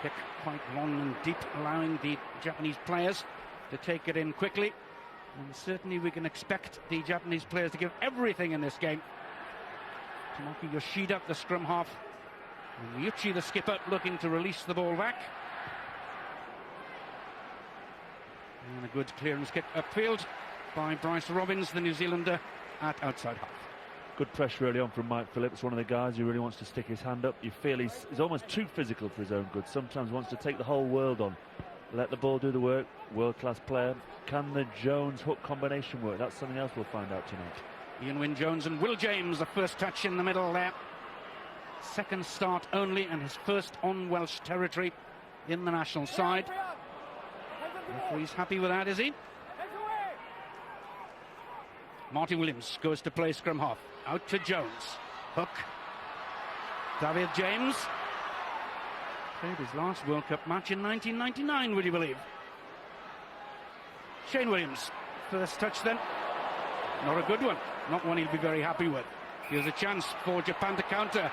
Kick quite long and deep, allowing the Japanese players to take it in quickly. And certainly we can expect the Japanese players to give everything in this game. Tomoki Yoshida, the scrum half, and Miyuchi, the skipper, looking to release the ball back. And a good clearance kick upfield by Bryce Robbins, the New Zealander, at outside half. Good pressure early on from Mike Phillips, one of the guys who really wants to stick his hand up. You feel he's almost too physical for his own good. Sometimes wants to take the whole world on. Let the ball do the work. World-class player. Can the Jones-Hook combination work? That's something else we'll find out tonight. Ian Wynne-Jones and Will James, the first touch in the middle there. Second start only, and his first on Welsh territory in the national side. He's happy with that, is he? Martin Williams goes to play scrum half. Out to Jones. Hook. David James. Played his last World Cup match in 1999, would you believe? Shane Williams. First touch then. Not a good one. Not one he'll be very happy with. Here's a chance for Japan to counter.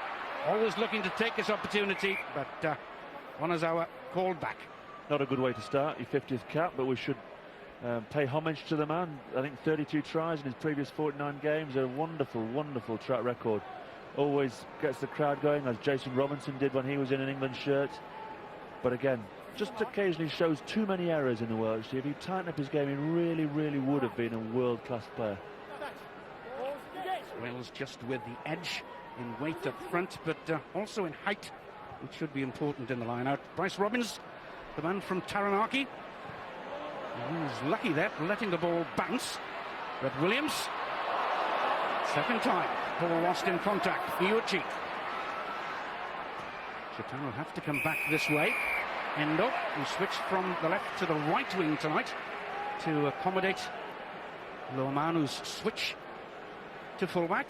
Always looking to take this opportunity, but Onazawa called back. Not a good way to start your 50th cap, but we should pay homage to the man. I think 32 tries in his previous 49 games. A wonderful, wonderful track record. Always gets the crowd going, as Jason Robinson did when he was in an England shirt. But again, just occasionally shows too many errors in the Welsh. If he tightened up his game, he really, really would have been a world-class player. Wales just with the edge in weight up front, but also in height, which should be important in the line-out. Bryce Robbins, the man from Taranaki. He was lucky there, letting the ball bounce. But Williams, second time, ball lost in contact. Miyuchi. Japan will have to come back this way. Endo, who switched from the left to the right wing tonight to accommodate Lomanu's switch to fullback.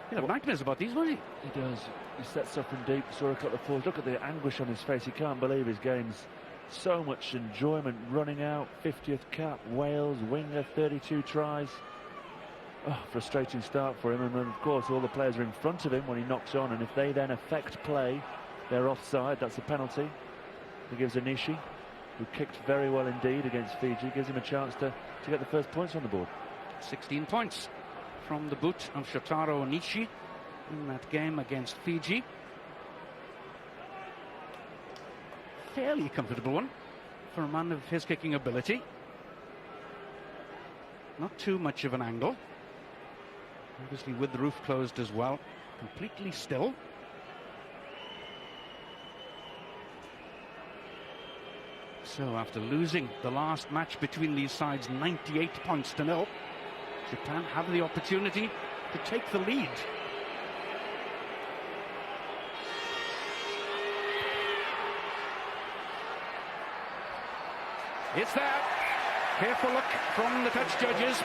He'll have nightmares about these, won't he? He does. He sets up from deep, saw a couple of falls. Look at the anguish on his face. He can't believe his game's so much enjoyment running out. 50th cap, Wales, winger, 32 tries. Oh, frustrating start for him. And then, of course, all the players are in front of him when he knocks on. And if they then affect play, they're offside. That's a penalty. He gives Anishi, who kicked very well indeed against Fiji, gives him a chance to get the first points on the board. 16 points from the boot of Shotaro Onishi in that game against Fiji. Fairly comfortable one for a man of his kicking ability. Not too much of an angle. Obviously with the roof closed as well. Completely still. So after losing the last match between these sides 98 points to 0, Japan have the opportunity to take the lead. It's there. Careful look from the touch judges.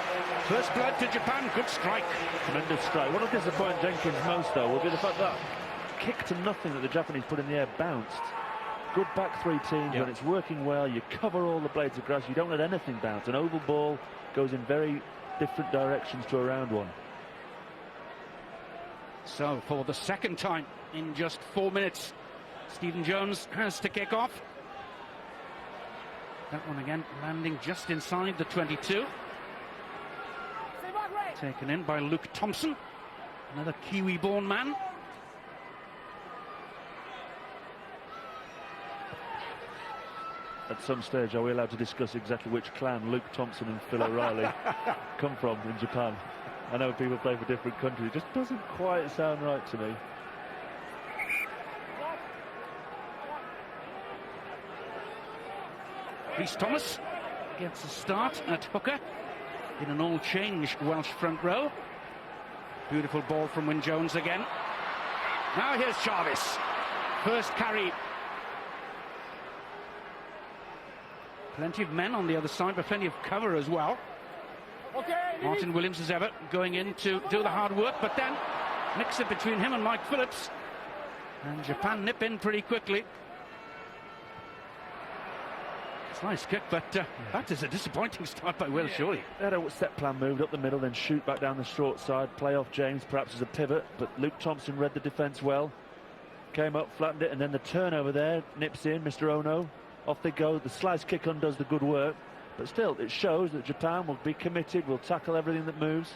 First blood to Japan. Good strike. Tremendous strike. What will disappoint Jenkins most, though, will be the fact that kick to nothing that the Japanese put in the air bounced. Good back three teams, when it's working well, you cover all the blades of grass, you don't let anything bounce. An oval ball goes in very different directions to a round one. So for the second time in just 4 minutes, Stephen Jones has to kick off. That one again landing just inside the 22. Taken in by Luke Thompson, another Kiwi-born man. At some stage, are we allowed to discuss exactly which clan Luke Thompson and Phil O'Reilly come from in Japan? I know people play for different countries. It just doesn't quite sound right to me. Rhys Thomas gets a start at hooker in an all-change Welsh front row. Beautiful ball from Wynne-Jones again. Now here's Jarvis. First carry. Plenty of men on the other side, but plenty of cover as well. Martin Williams, as ever, going in to do the hard work, but then mix it between him and Mike Phillips. And Japan nip in pretty quickly. It's a nice kick, but that is a disappointing start by Wales, surely. They had a set plan, moved up the middle, then shoot back down the short side, play off James perhaps as a pivot, but Luke Thompson read the defence well. Came up, flattened it, and then the turnover there. Nips in, Mr. Ono. Off they go. The slice kick undoes the good work. But still, it shows that Japan will be committed, will tackle everything that moves.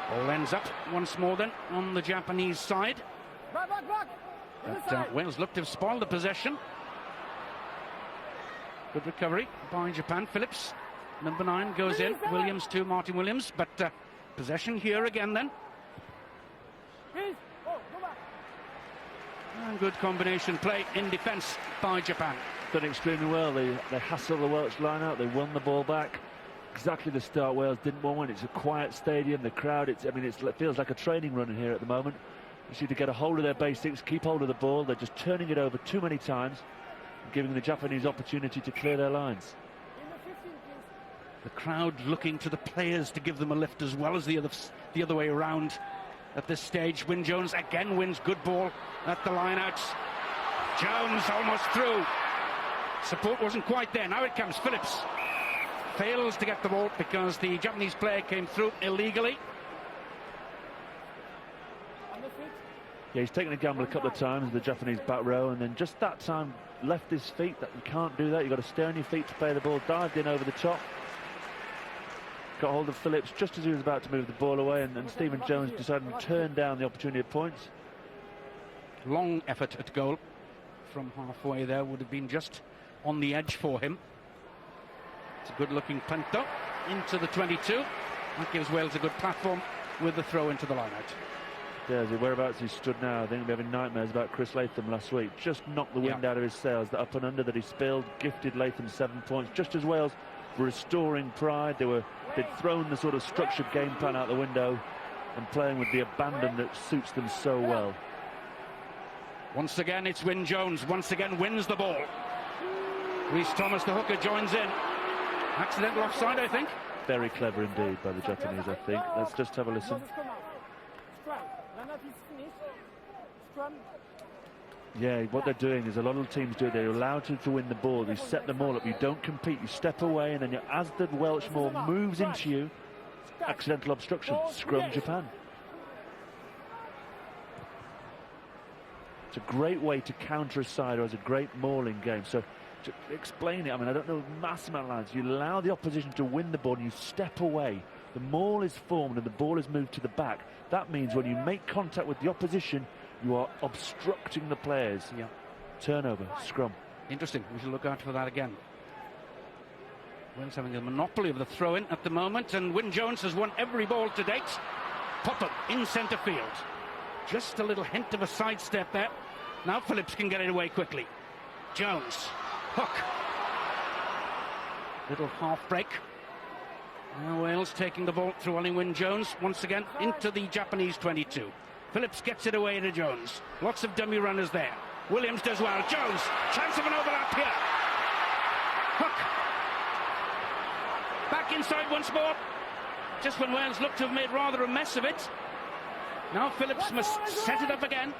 Ball ends up once more then on the Japanese side. But Wales looked to have spoiled the possession. Good recovery by Japan. Phillips, number 9, goes in. Williams to Martin Williams, but possession here again then. And good combination play in defence by Japan. Done extremely well. They hassled the Welsh line out. They won the ball back. Exactly the start Wales didn't want. It's a quiet stadium. The crowd, it feels like a training run in here at the moment. They need to get a hold of their basics, keep hold of the ball. They're just turning it over too many times, giving the Japanese opportunity to clear their lines. The crowd looking to the players to give them a lift as well as the other way around at this stage. Wynn Jones again wins. Good ball at the line-outs. Jones almost through. Support wasn't quite there. Now it comes. Phillips fails to get the ball because the Japanese player came through illegally. Yeah, he's taken a gamble a couple of times, the Japanese back row, and then just that time left his feet. That you can't do that. You've got to stay on your feet to play the ball. Dived in over the top. Got hold of Phillips just as he was about to move the ball away, and Stephen Jones decided to turn down the opportunity at points. Long effort at goal from halfway there would have been just on the edge for him. It's a good-looking punt though into the 22. That gives Wales a good platform with the throw into the line-out. Yeah, whereabouts he stood now. I think we're having nightmares about Chris Latham last week. Just knocked the wind out of his sails. The up and under that he spilled gifted Latham 7 points. Just as Wales were restoring pride, they'd thrown the sort of structured game plan out the window and playing with the abandon that suits them so well. Once again, it's Wynn Jones. Once again, wins the ball. Rhys Thomas, the hooker, joins in. Accidental offside, I think. Very clever indeed by the Japanese, I think. Let's just have a listen. Yeah, what they're doing is a lot of teams do. They're allowed to win the ball. You set them all up. You don't compete. You step away, and then as the Welsh ball moves into you, accidental obstruction. Scrum Japan. It's a great way to counter a side who has a great mauling game. So to explain it, I mean, I don't know mass amount of lines. You allow the opposition to win the ball and you step away. The maul is formed and the ball is moved to the back. That means when you make contact with the opposition, you are obstructing the players. Yeah. Turnover, scrum. Interesting. We should look out for that again. Wynn's having a monopoly of the throw-in at the moment, and Wynn Jones has won every ball to date. Popham in centre field. Just a little hint of a sidestep there. Now Phillips can get it away quickly. Jones. Hook. Little half break. Now Wales taking the ball through only Wynn Jones once again into the Japanese 22. Phillips gets it away to Jones. Lots of dummy runners there. Williams does well. Jones, chance of an overlap here. Hook. Back inside once more. Just when Wales looked to have made rather a mess of it. Now Phillips must set it up again.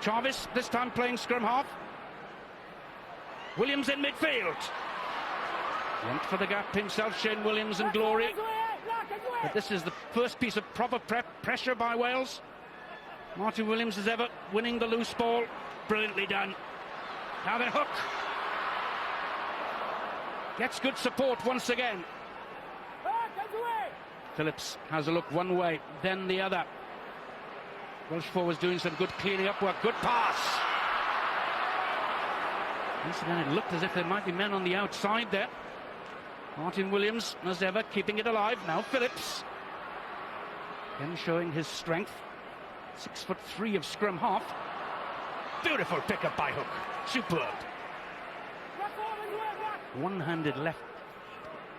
Jarvis this time playing scrum half. Williams in midfield. Went for the gap himself, Shane Williams and glory. But this is the first piece of proper pressure by Wales. Martin Williams as ever winning the loose ball. Brilliantly done. Now then Hook. Gets good support once again. Phillips has a look one way, then the other. Welsh forwards doing some good cleaning up work. Good pass. Once again, it looked as if there might be men on the outside there. Martin Williams, as ever, keeping it alive. Now Phillips. Again showing his strength. 6'3" of scrum half. Beautiful pick-up by Hook. Superb. One-handed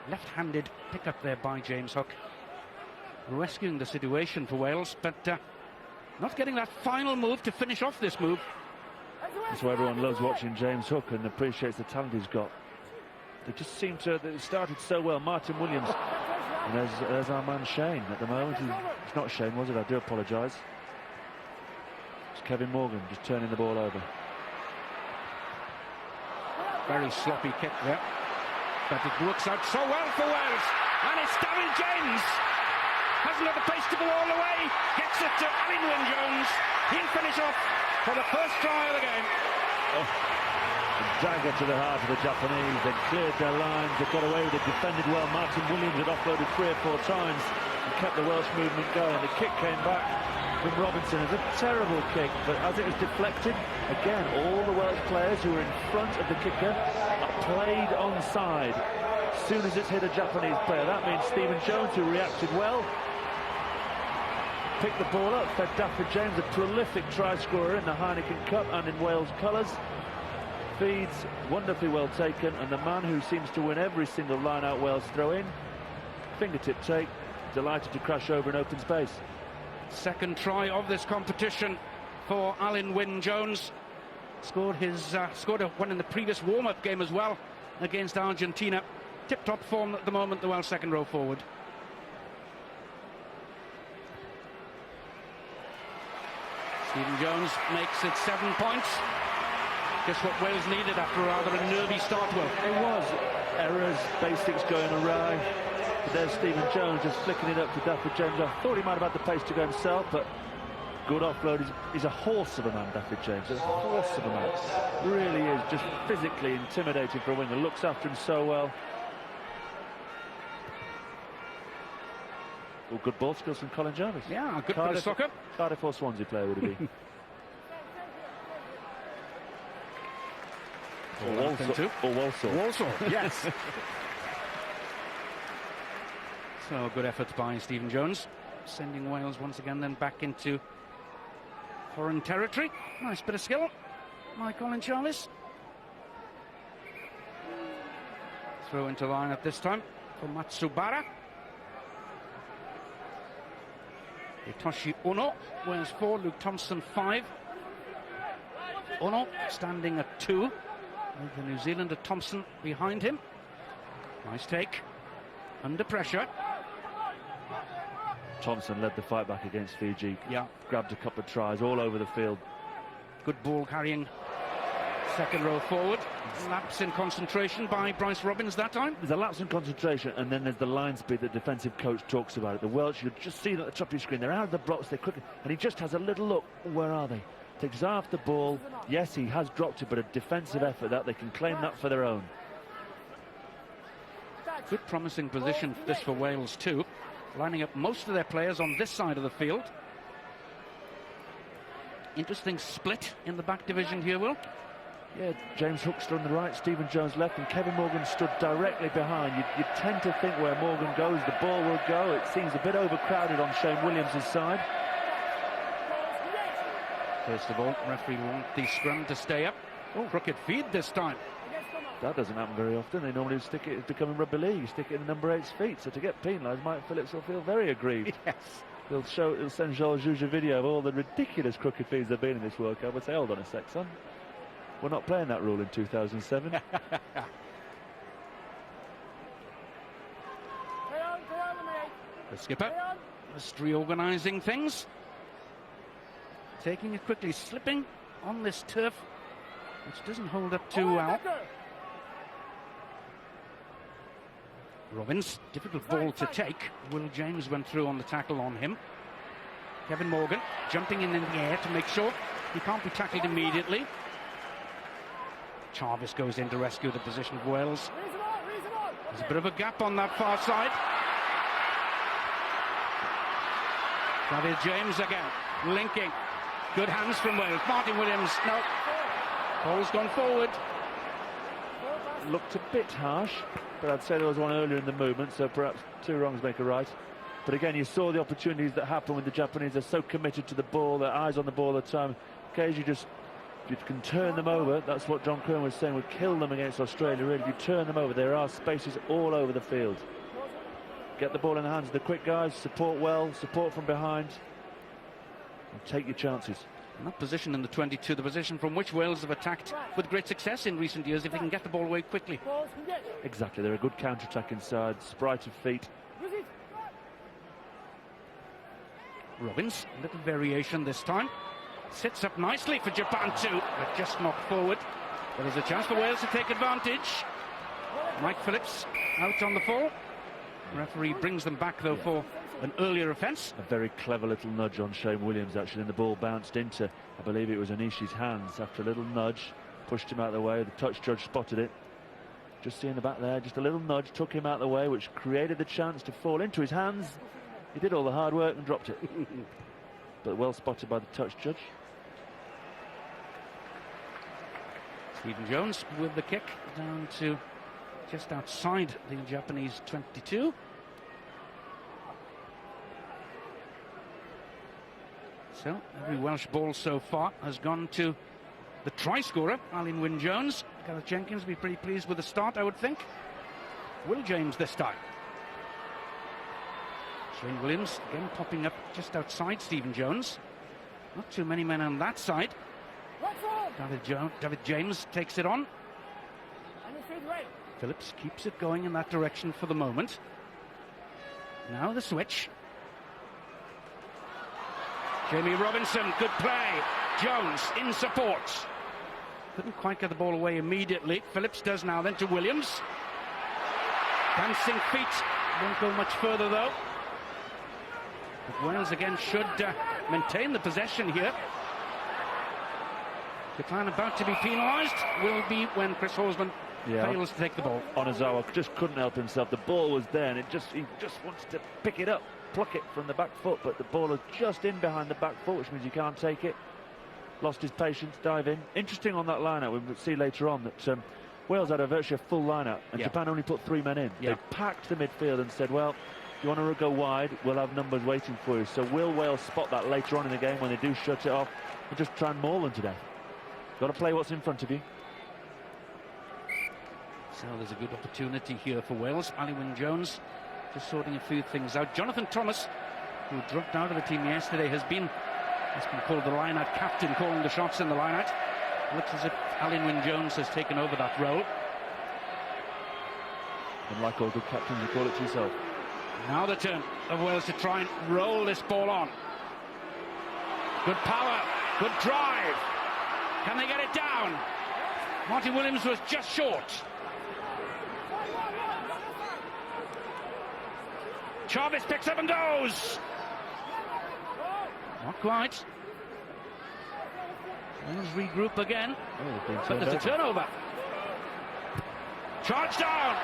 left-handed pick-up there by James Hook. Rescuing the situation for Wales, but not getting that final move to finish off this move. That's why everyone loves watching James Hook and appreciates the talent he's got. They just seem to, they started so well. Martin Williams, and there's our man Shane at the moment. It's not Shane, was it? I do apologise. It's Kevin Morgan just turning the ball over. Very sloppy kick there, but it works out so well for Wales, and it's Daryl James. hasn't got the pace to go all the way. Gets it to Wynn Jones. He'll finish off for the first try of the game. A dagger to the heart of the Japanese. They cleared their lines, they got away with it, defended well. Martin Williams had offloaded 3 or 4 times and kept the Welsh movement going. The kick came back from Robinson. It's a terrible kick, but as it was deflected, again, all the Welsh players who were in front of the kicker are played onside. As soon as it's hit a Japanese player, that means Stephen Jones, who reacted well, picked the ball up, fed Dafford James, a prolific try scorer in the Heineken Cup and in Wales colours. Feeds wonderfully well taken, and the man who seems to win every single line-out Wales throw-in, fingertip take, delighted to crash over in open space. Second try of this competition for Wynn Jones. Scored a one in the previous warm-up game as well against Argentina. Tip-top form at the moment, the Welsh second row forward. Stephen Jones makes it 7 points. Just what Wales needed after a rather a nervy start. Well, it was errors, basics going awry. But there's Stephen Jones just flicking it up to Dafford James. I thought he might have had the pace to go himself, but good offload. He's a horse of a man, Dafford James. A horse of a man. Really is just physically intimidating for a winger. Looks after him so well. Oh, good ball skills from Colin Jarvis. Yeah, good for the soccer. Cardiff or Swansea player would it be? Or Walsall, yes. So good effort by Stephen Jones, sending Wales once again then back into foreign territory. Nice bit of skill by Colin Jarvis. Throw into line at this time for Matsubara. Hitoshi Ono, Wales 4, Luke Thompson 5. Ono standing at 2. With the New Zealander Thompson behind him. Nice take. Under pressure. Thompson led the fight back against Fiji. Yeah. Grabbed a couple of tries all over the field. Good ball carrying second row forward. Lapse in concentration by Bryce Robbins that time. There's a lapse in concentration, and then there's the line speed that defensive coach talks about. The Welsh, you'll just see it at the top of your screen. They're out of the blocks, they're quick, and he just has a little look. Where are they? Takes half the ball. Yes, he has dropped it, but a defensive effort that they can claim that for their own. Good promising position this for Wales too. Lining up most of their players on this side of the field. Interesting split in the back division here, Will. Yeah, James Hookster on the right, Stephen Jones left, and Kevin Morgan stood directly behind. You tend to think where Morgan goes, the ball will go. It seems a bit overcrowded on Shane Williams' side. First of all, referee will want the scrum to stay up. Oh, crooked feed this time. That doesn't happen very often. They normally stick it, it's becoming rugby league, you stick it in the number 8's feet. So to get penalised, Mike Phillips will feel very aggrieved. Yes. He'll send Joel Juge a video of all the ridiculous crooked feeds there have been in this World Cup. I'd say, hold on a sec, son. We're not playing that rule in 2007. The skipper just reorganising things. Taking it quickly, slipping on this turf, which doesn't hold up too well. Robbins, difficult ball to take. Will James went through on the tackle on him. Kevin Morgan jumping in the air to make sure he can't be tackled immediately. Jarvis goes in to rescue the position of Wales. There's a bit of a gap on that far side. David James again, linking. Good hands from Wales. Martin Williams, no. Ball's gone forward. Looked a bit harsh, but I'd say there was one earlier in the movement, so perhaps two wrongs make a right. But again, you saw the opportunities that happen when the Japanese are so committed to the ball, their eyes on the ball all the time. Occasionally you can turn them over. That's what John Curran was saying would kill them against Australia, really. If you turn them over, there are spaces all over the field. Get the ball in the hands of the quick guys, support well, support from behind, and take your chances. And that position in the 22, the position from which Wales have attacked with great success in recent years if they can get the ball away quickly. Exactly, they're a good counter-attack inside, sprite of feet. Robbins, a little variation this time. Sits up nicely for Japan too, but just knocked forward. But there's a chance for Wales to take advantage. Mike Phillips out on the fall. Referee brings them back, though, for an earlier offence. A very clever little nudge on Shane Williams, actually, and the ball bounced into, I believe it was Anishi's hands. After a little nudge, pushed him out of the way. The touch judge spotted it. Just seeing the back there, just a little nudge took him out of the way, which created the chance to fall into his hands. He did all the hard work and dropped it. But well spotted by the touch judge. Stephen Jones with the kick down to just outside the Japanese 22. So every Welsh ball so far has gone to the try scorer, Wynn Jones. Gareth Jenkins will be pretty pleased with the start, I would think. Will James this time. Shane Williams again popping up just outside Stephen Jones. Not too many men on that side. David James takes it on. Phillips keeps it going in that direction for the moment. Now the switch. Jamie Robinson, good play. Jones in support. Couldn't quite get the ball away immediately. Phillips does now, then to Williams. Dancing feet. Won't go much further, though. But Wales again should maintain the possession here. Japan about to be penalised will be when Chris Horsman fails to take the ball. Onozawa just couldn't help himself. The ball was there, and he just wants to pick it up, pluck it from the back foot, but the ball is just in behind the back foot, which means you can't take it. Lost his patience, dive in. Interesting on that line-out, we'll see later on that Wales had virtually a full line-out, and Japan only put 3 men in. They packed the midfield and said, well, if you want to go wide, we'll have numbers waiting for you. So will Wales spot that later on in the game when they do shut it off and just try and maul them to death? Got to play what's in front of you. So there's a good opportunity here for Wales. Wynn Jones just sorting a few things out. Jonathan Thomas, who dropped out of the team yesterday, has been called the line-out captain, calling the shots in the line-out. Looks as if Wynn Jones has taken over that role. And like all good captains, you call it to yourself. Now the turn of Wales to try and roll this ball on. Good power, good drive. Can they get it down? Martin Williams was just short. Chavez picks up and goes. Not quite. Wales regroup again. But there's a turnover. Charge down.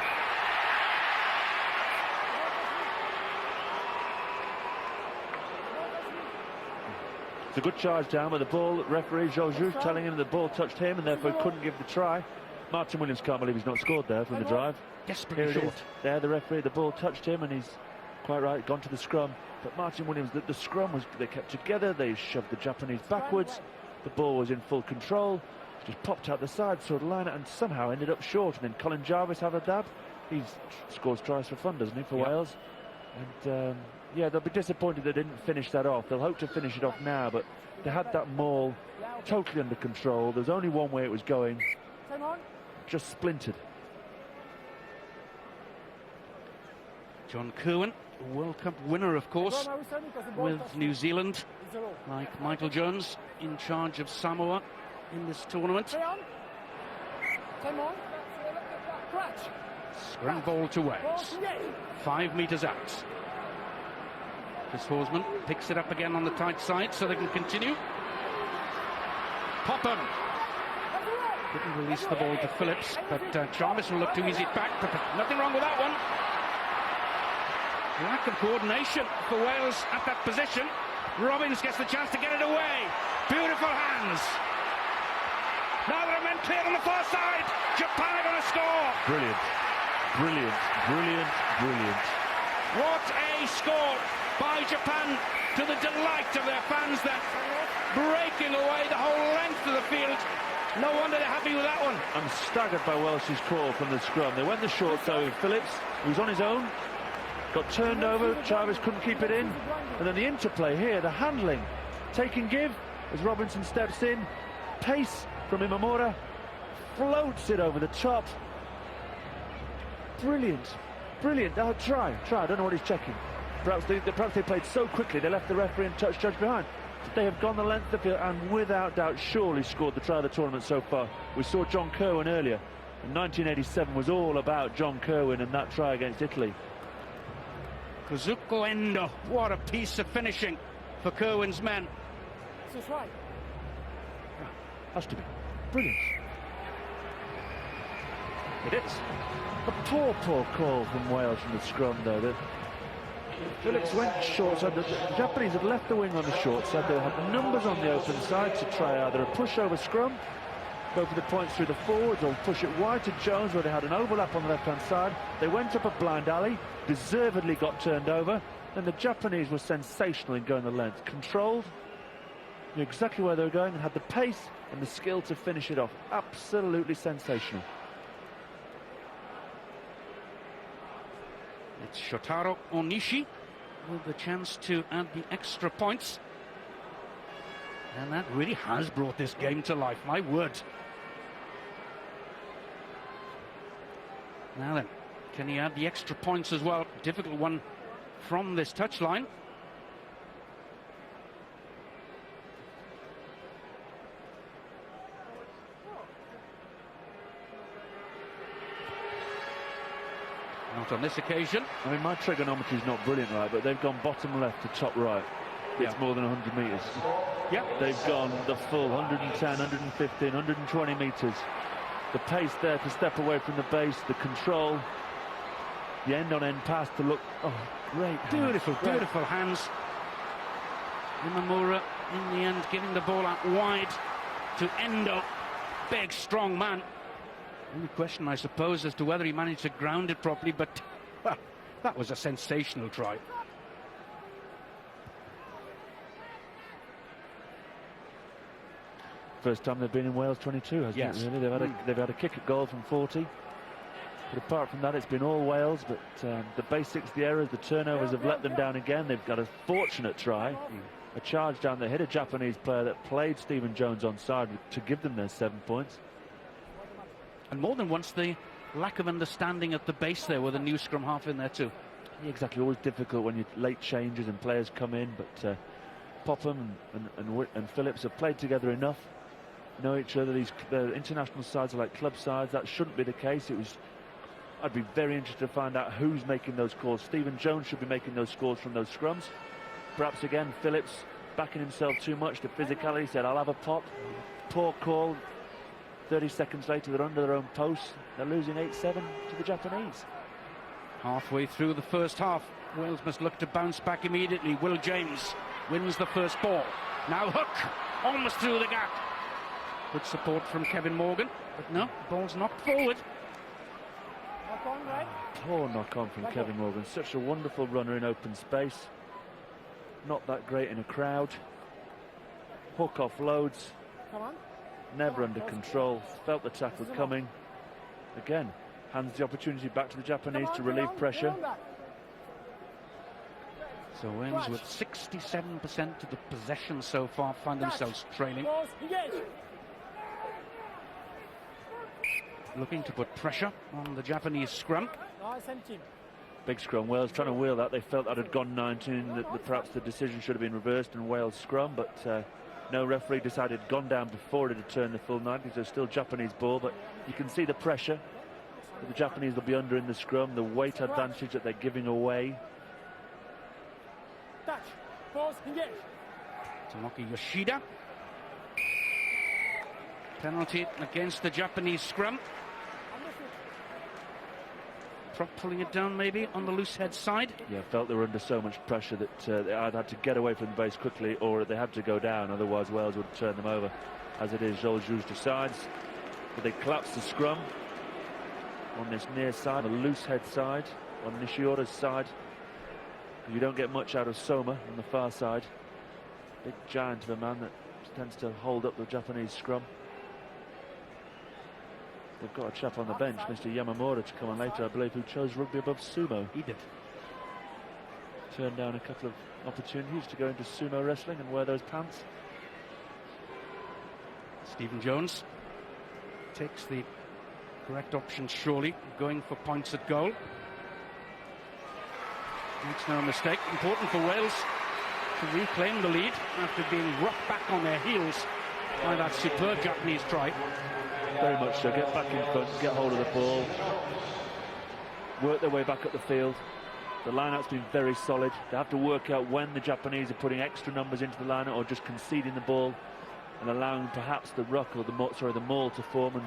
It's a good charge down, but the ball, referee Georges telling him the ball touched him and therefore couldn't give the try. Martin Williams can't believe he's not scored there from the drive. Desperately short. There, the referee, the ball touched him and he's quite right, gone to the scrum. But Martin Williams, the scrum was, they kept together, they shoved the Japanese backwards. The ball was in full control. Just popped out the side, saw the line and somehow ended up short. And then Colin Jarvis had a dab. He scores tries for fun, doesn't he, for Wales? And yeah, they'll be disappointed they didn't finish that off. They'll hope to finish it off now, but they had that maul totally under control. There's only one way it was going. Just splintered. John Kirwan, World Cup winner, of course, with New Zealand, like Michael Jones, in charge of Samoa in this tournament. Scrum ball to Wales. 5 metres out. Chris Horsman picks it up again on the tight side so they can continue. Popham. Couldn't release the ball to Phillips, but Jarvis will look to ease it back. But nothing wrong with that one. Lack of coordination for Wales at that position. Robbins gets the chance to get it away. Beautiful hands. Now there are men clear on the far side. Japan are going to score. Brilliant, brilliant, brilliant, brilliant. What a score by Japan, to the delight of their fans. They're breaking away the whole length of the field. No wonder they're happy with that one. I'm staggered by Welsh's call from the scrum. They went the short though with Phillips, who was on his own. Got turned over, Chavez couldn't keep it in. And then the interplay here, the handling. Take and give as Robinson steps in. Pace from Imamura. Floats it over the top. Brilliant, brilliant. Oh, try. I don't know what he's checking. Perhaps they played so quickly they left the referee and touch judge behind. They have gone the length of the field and without doubt surely scored the try of the tournament so far. We saw John Kirwan earlier. And 1987 was all about John Kirwan and that try against Italy. Kazuko Endo, what a piece of finishing for Kerwin's men. This is right. Has to be. Brilliant. It is. A poor call from Wales from the scrum, though. Phillips went short side. The Japanese had left the wing on the short side. They had numbers on the open side to try either a pushover scrum, go for the points through the forwards, or push it wide to Jones, where they had an overlap on the left-hand side. They went up a blind alley, deservedly got turned over, and the Japanese were sensational in going the length. Controlled, knew exactly where they were going, and had the pace and the skill to finish it off. Absolutely sensational. It's Shotaro Onishi with the chance to add the extra points. And that really has brought this game to life, my word. Now then, can he add the extra points as well? Difficult one from this touchline. Not on this occasion. I mean, my trigonometry is not brilliant, right, but they've gone bottom left to top right. It's more than 100 metres. Yeah. They've gone the full 110, 115, 120 metres. The pace there to step away from the base, the control, the end-on-end pass to look, oh, great. Beautiful, hands. beautiful hands. Imamura, in the end, giving the ball out wide to Endo. Big, strong man. Only question, I suppose, as to whether he managed to ground it properly, but, well, that was a sensational try. First time they've been in Wales 22, hasn't Yes. it, really? They've had a kick at goal from 40. But apart from that, it's been all Wales. But the basics, the errors, the turnovers have let them down again. They've got a fortunate try. A charge down there, hit a Japanese player that played Stephen Jones onside to give them their 7 points. And more than once, the lack of understanding at the base there with a new scrum half in there too. Yeah, exactly, always difficult when you late changes and players come in. But Popham and Phillips have played together enough, know each other. These international sides are like club sides. That shouldn't be the case. I'd be very interested to find out who's making those calls. Stephen Jones should be making those calls from those scrums. Perhaps again Phillips backing himself too much. The physicality, said I'll have a pop. Poor call. 30 seconds later they're under their own post. They're losing 8-7 to the Japanese. Halfway through the first half, Wales must look to bounce back immediately. Will James wins the first ball. Now Hook, almost through the gap. Good support from Kevin Morgan, but no, ball's knocked forward. Knock on, right? Poor knock on from Kevin Morgan. Such a wonderful runner in open space. Not that great in a crowd. Hook offloads. Come on. Never under control. Felt the tackle coming. Again, hands the opportunity back to the Japanese to relieve pressure. So Wales with 67% of the possession so far find themselves trailing. Looking to put pressure on the Japanese scrum. Big scrum. Wales trying to wheel that. They felt that had gone 19, that perhaps the decision should have been reversed and Wales scrum, but no referee decided gone down before it had turned the full 90, so still Japanese ball, but you can see the pressure that the Japanese will be under in the scrum, the weight advantage that they're giving away. Touch. Pause. Engage. Tomoki Yoshida. Penalty against the Japanese scrum. Prop pulling it down maybe on the loose head side. Yeah, felt they were under so much pressure that they either had to get away from the base quickly or they had to go down, otherwise Wales would turn them over. As it is, Joel Jules decides, but they collapse the scrum on this near side, the loose head side, on Nishiura's side. You don't get much out of Soma on the far side. Big giant of a man that tends to hold up the Japanese scrum. They've got a chap on the bench, Mr. Yamamura, to come on later, I believe, who chose rugby above sumo. He did. Turned down a couple of opportunities to go into sumo wrestling and wear those pants. Stephen Jones takes the correct option, surely, going for points at goal. Makes no mistake. Important for Wales to reclaim the lead after being rocked back on their heels by that superb Japanese try. Very much so. Get back in front, get hold of the ball, work their way back up the field. The line-out's been very solid. They have to work out when the Japanese are putting extra numbers into the line-out or just conceding the ball and allowing perhaps the ruck or the maul to form and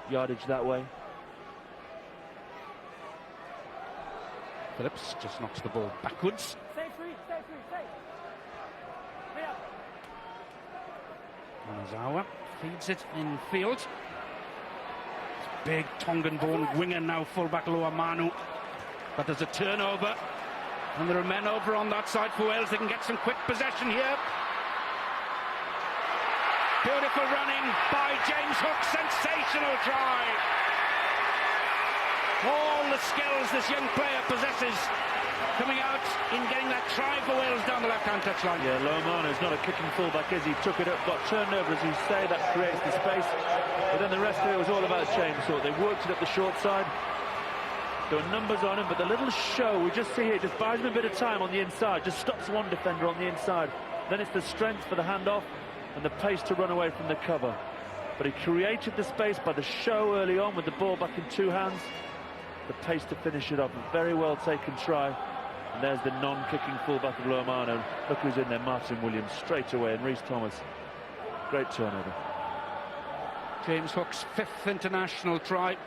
yardage that way. Phillips just knocks the ball backwards. Stay free, stay free, stay. Way up. Ozawa feeds it in field. Big Tongan-born winger now, fullback Loa Manu. But there's a turnover, and there are men over on that side for Wales. They can get some quick possession here. Beautiful running by James Hook, sensational try. All the skills this young player possesses coming out in getting that try for Wales down the left-hand touchline. Yeah, Loa Manu's not a kicking fullback, is he? Took it up, got turned over, as you say, that creates the space. But then the rest of it was all about James Hook. They worked it up the short side. There were numbers on him, but the little show we just see here just buys him a bit of time on the inside, just stops one defender on the inside. Then it's the strength for the handoff and the pace to run away from the cover. But he created the space by the show early on with the ball back in two hands. The pace to finish it off, a very well taken try. And there's the non-kicking fullback of Loa Manu. Look who's in there, Martin Williams straight away, and Rhys Thomas. Great turnover. James Hook's 5th international try.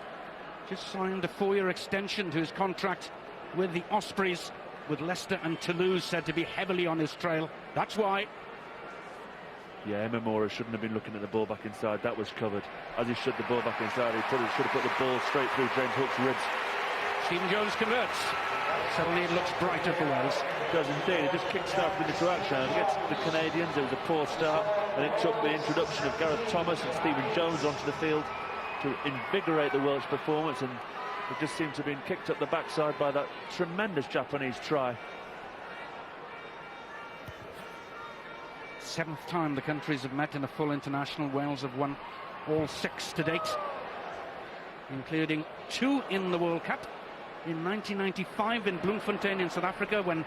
Just signed a 4-year extension to his contract with the Ospreys, with Leicester and Toulouse said to be heavily on his trail. That's why. Yeah, Emamora shouldn't have been looking at the ball back inside. That was covered. As he should the ball back inside, he should have put the ball straight through James Hook's ribs. Stephen Jones converts. Suddenly it looks brighter for Wales. It does indeed. It just kick-started into action. Against the Canadians, it was a poor start, and it took the introduction of Gareth Thomas and Stephen Jones onto the field to invigorate the Welsh performance, and it just seemed to have been kicked up the backside by that tremendous Japanese try. 7th time the countries have met in a full international. Wales have won all 6 to date, including 2 in the World Cup. In 1995 in Bloemfontein in South Africa, when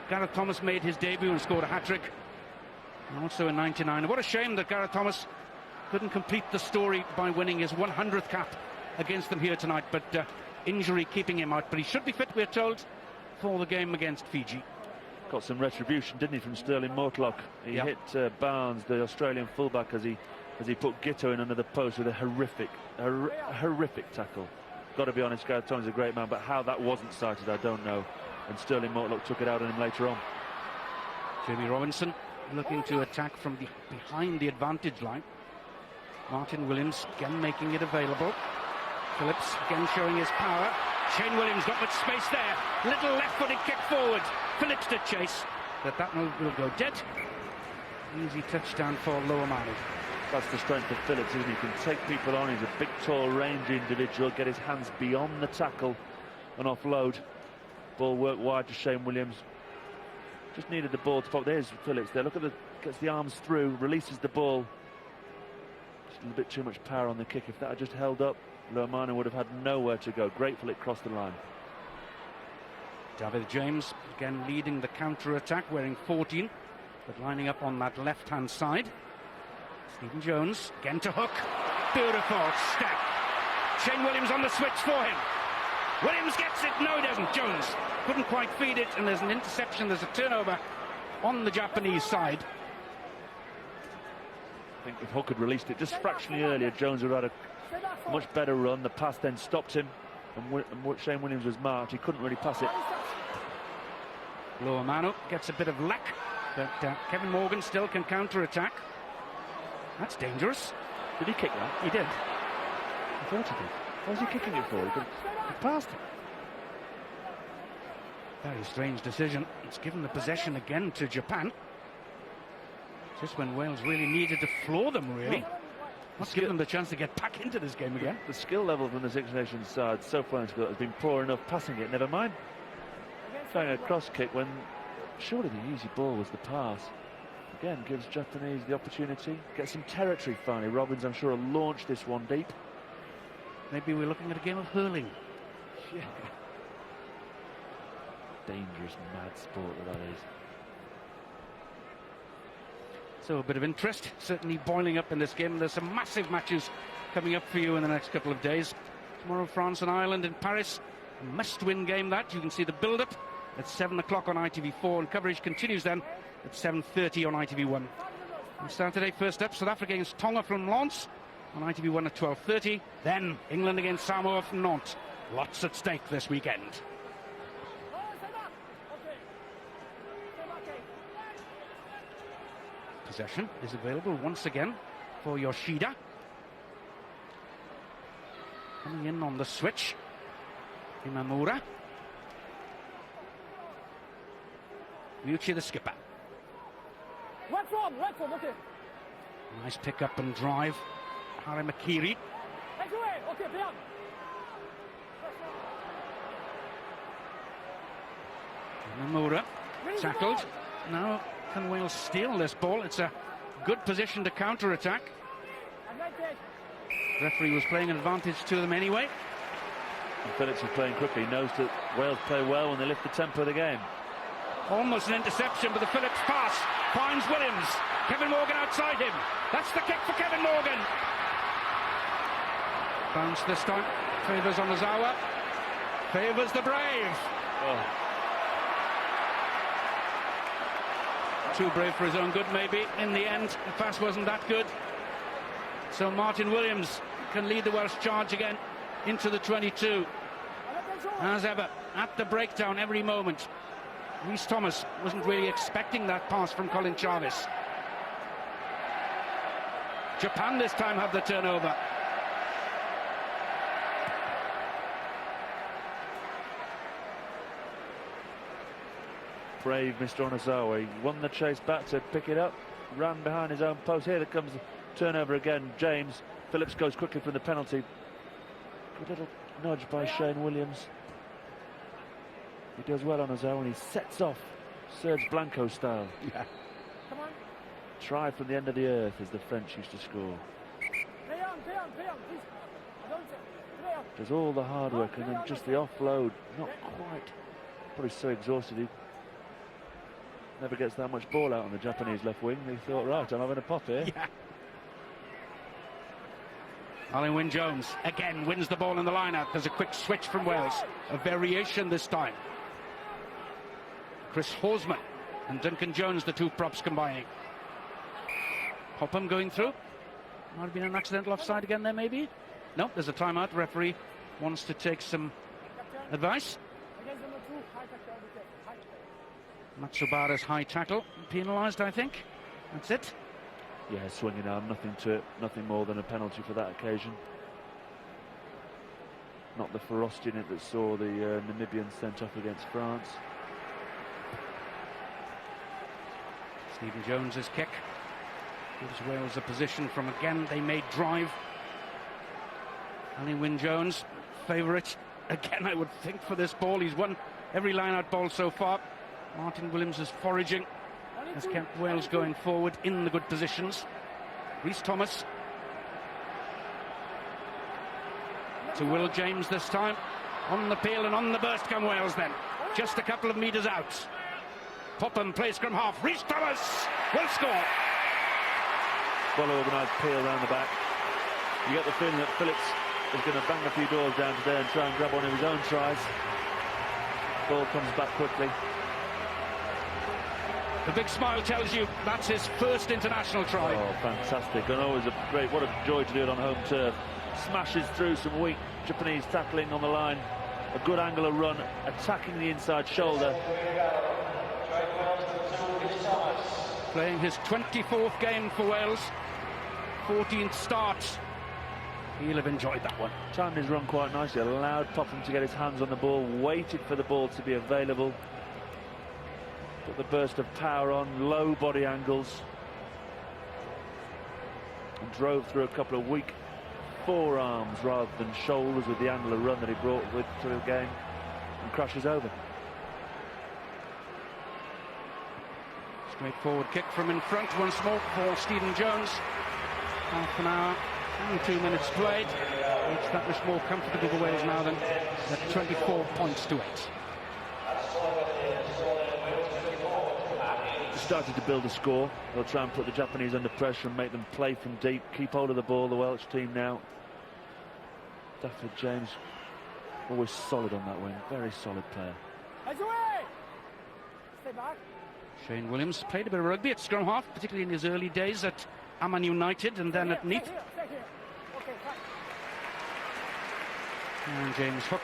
Gareth Thomas made his debut and scored a hat-trick. And also in 99. What a shame that Gareth Thomas couldn't complete the story by winning his 100th cap against them here tonight, but injury keeping him out. But he should be fit, we're told, for the game against Fiji. Got some retribution, didn't he, from Sterling Mortlock? He hit Barnes, the Australian fullback, as he put Gitto in under the post with a horrific tackle. Got to be honest, Gareth Thomas is a great man, but how that wasn't cited, I don't know. And Sterling Mortlock took it out on him later on. Jamie Robinson looking to attack from behind the advantage line. Martin Williams again making it available. Phillips again showing his power. Shane Williams got much space there. Little left-footed kick forward. Phillips to chase, but that will go dead. Easy touchdown for Loa Manu. That's the strength of Phillips, isn't he? He can take people on. He's a big, tall, rangy individual. Get his hands beyond the tackle and offload. Ball worked wide to Shane Williams. Just needed the ball to pop. There's Phillips there. Look at gets the arms through, releases the ball. Just a little bit too much power on the kick. If that had just held up, Loa Manu would have had nowhere to go. Grateful it crossed the line. David James again leading the counter-attack, wearing 14, but lining up on that left-hand side. Stephen Jones again to Hook. Beautiful step. Shane Williams on the switch for him. Williams gets it. No, he doesn't. Jones couldn't quite feed it, and there's an interception. There's a turnover on the Japanese side. I think if Hook had released it just fractionally earlier, Jones would have had a much better run. The pass then stopped him, and Shane Williams was marked. He couldn't really pass it. Loa Manu gets a bit of luck, but Kevin Morgan still can counter-attack. That's dangerous. Did he kick that? He did. I thought he did. What was he kicking it for? He passed it. Very strange decision. It's given the possession again to Japan. Just when Wales really needed to floor them, really. Let's give them the chance to get back into this game again. The skill level from the Six Nations side so far has been poor enough passing it, never mind trying a cross kick when surely the easy ball was the pass. Again, gives Japanese the opportunity, get some territory finally. Robbins, I'm sure, will launch this one deep. Maybe we're looking at a game of hurling. Yeah. Dangerous, mad sport that is. So a bit of interest certainly boiling up in this game. There's some massive matches coming up for you in the next couple of days. Tomorrow, France and Ireland in Paris. A must-win game that. You can see the build-up at 7 o'clock on ITV4, and coverage continues then at 7:30 on ITV1. On Saturday, first up, South Africa against Tonga from Lens on ITV1 at 12:30. Then England against Samoa from Nantes. Lots at stake this weekend. Possession is available once again for Yoshida. Coming in on the switch, Imamura. Ryuichi, the skipper. Right form, okay. Nice pick up and drive. Haramakiri. Right away, okay, beyond. Imamura tackled. Now can Wales steal this ball? It's a good position to counter-attack. Referee was playing an advantage to them anyway. And Phillips is playing quickly. He knows that Wales play well when they lift the tempo of the game. Almost an interception, but the Phillips pass finds Williams. Kevin Morgan outside him. That's the kick for Kevin Morgan. Bounce this time. Favours Onozawa. Favours the brave. Oh. Too brave for his own good, maybe. In the end, the pass wasn't that good. So Martin Williams can lead the Welsh charge again into the 22. As ever, at the breakdown every moment. Rhys Thomas wasn't really expecting that pass from Colin Jarvis. Japan this time have the turnover. Brave Mr. Onozawa. He won the chase back to pick it up, ran behind his own post. Here comes the turnover again. James Phillips goes quickly from the penalty. Good little nudge by Shane Williams. He does well on his own. He sets off Serge Blanco style. Yeah. Come on. Try from the end of the earth, as the French used to score. Play on, please. Play on. Does all the hard work and then just the offload. Not quite. Probably so exhausted he never gets that much ball out on the Japanese left wing. He thought, right, I'm having a pop here. Yeah. Alan Wynne-Jones again wins the ball in the line-out. There's a quick switch from Wales. A variation this time. Chris Horsman and Duncan Jones, the two props combining. Popham going through. Might have been an accidental offside again there, maybe? No, there's a timeout. Referee wants to take some advice. Matsubara's high tackle penalised, I think. That's it. Yeah, swinging arm, nothing to it, nothing more than a penalty for that occasion. Not the ferocity in it that saw the Namibians sent off against France. Stephen Jones's kick gives Wales a position from, again, they may drive. Alan Wynne-Jones, favourite again, I would think, for this ball. He's won every line-out ball so far. Martin Williams is foraging, has kept Wales going forward in the good positions. Rhys Thomas to Will James this time. On the peel and on the burst come Wales then. Just a couple of metres out. Popham plays scrum half. Rhys Thomas will score. Well organised peel round the back. You get the feeling that Phillips is going to bang a few doors down today and try and grab one of his own tries. Ball comes back quickly. The big smile tells you that's his first international try. Oh, fantastic. And always a great, what a joy to do it on home turf. Smashes through some weak Japanese tackling on the line. A good angular run, attacking the inside shoulder. Playing his 24th game for Wales. 14th start. He'll have enjoyed that one. Timed his run quite nicely. Allowed Popham to get his hands on the ball. Waited for the ball to be available. Put the burst of power on, low body angles, and drove through a couple of weak forearms rather than shoulders with the angular run that he brought with to the game, and crashes over. Straightforward kick from in front once more for Stephen Jones. Half an hour and 2 minutes played. It's that much more comfortable for Wales now than at 24 points to 8. Started to build a score. They'll try and put the Japanese under pressure and make them play from deep, keep hold of the ball, the Welsh team now. Dafford James always solid on that wing, very solid player. back. Shane Williams played a bit of rugby at scrum half, particularly in his early days at Amman United and then at Neath. Stay here. Okay, fine. And James Hook,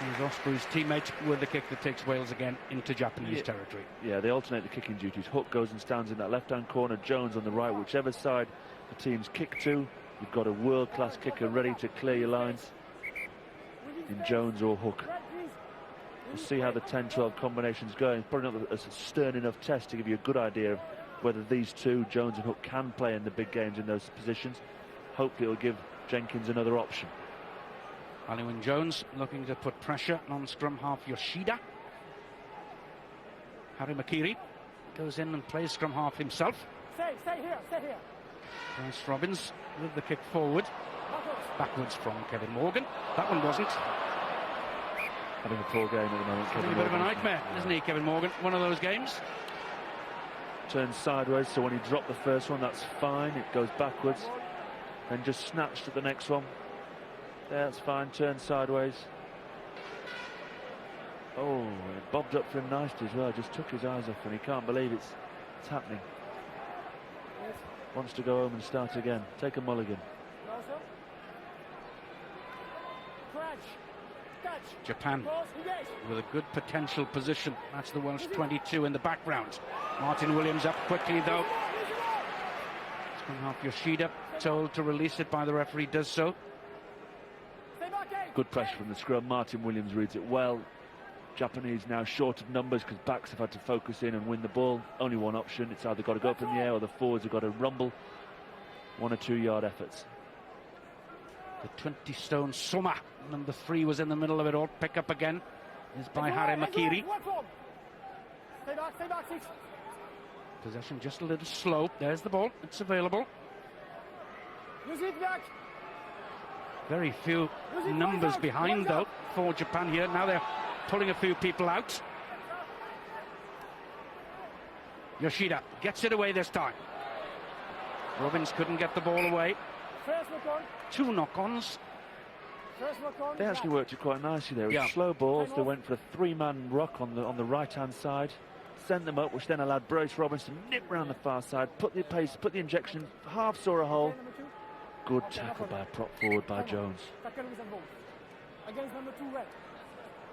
who's Osprey's teammate, with the kick that takes Wales again into Japanese territory. Yeah, they alternate the kicking duties. Hook goes and stands in that left-hand corner, Jones on the right. Whichever side the team's kick to, you've got a world-class kicker ready to clear your lines in Jones or Hook. We'll see how the 10-12 combination's going. Probably not a stern enough test to give you a good idea of whether these two, Jones and Hook, can play in the big games in those positions. Hopefully it'll give Jenkins another option. Wynn Jones looking to put pressure on scrum half Yoshida. Harry Makiri goes in and plays scrum half himself. Stay here. Bryce Robbins with the kick forward. Backwards from Kevin Morgan. That one wasn't. Having a poor game at the moment. Having a bit of a nightmare, isn't he, Kevin Morgan? One of those games. Turns sideways, so when he dropped the first one, that's fine. It goes backwards. Then just snatched at the next one. That's fine, turns sideways. Oh, it bobbed up for him nicely as well. Just took his eyes off and he can't believe it's happening. Wants to go home and start again. Take a mulligan. Japan with a good potential position. That's the Welsh 22 in the background. Martin Williams up quickly though. Scrum half Yoshida told to release it by the referee, does so. Good pressure from the scrum. Martin Williams reads it well. Japanese now short of numbers because backs have had to focus in and win the ball. Only one option. It's either got to go up in the air or the forwards have got to rumble. 1 or 2 yard efforts. The 20-stone Soma, number 3, was in the middle of it all. Pick up again is by Harry Makiri. Stay back, 6. Possession just a little slow. There's the ball. It's available. Use it back. Very few numbers behind, though, for Japan here. Now they're pulling a few people out. Yoshida gets it away this time. Robbins couldn't get the ball away. First knock on. 2 knock-ons. First knock on. They actually worked it quite nicely there. Yeah. Slow balls. They went for a 3-man ruck on the right-hand side. Sent them up, which then allowed Bryce Robbins to nip round the far side, put the pace, put the injection, half saw a hole. Good tackle by prop forward by Jones. Against number 2 red.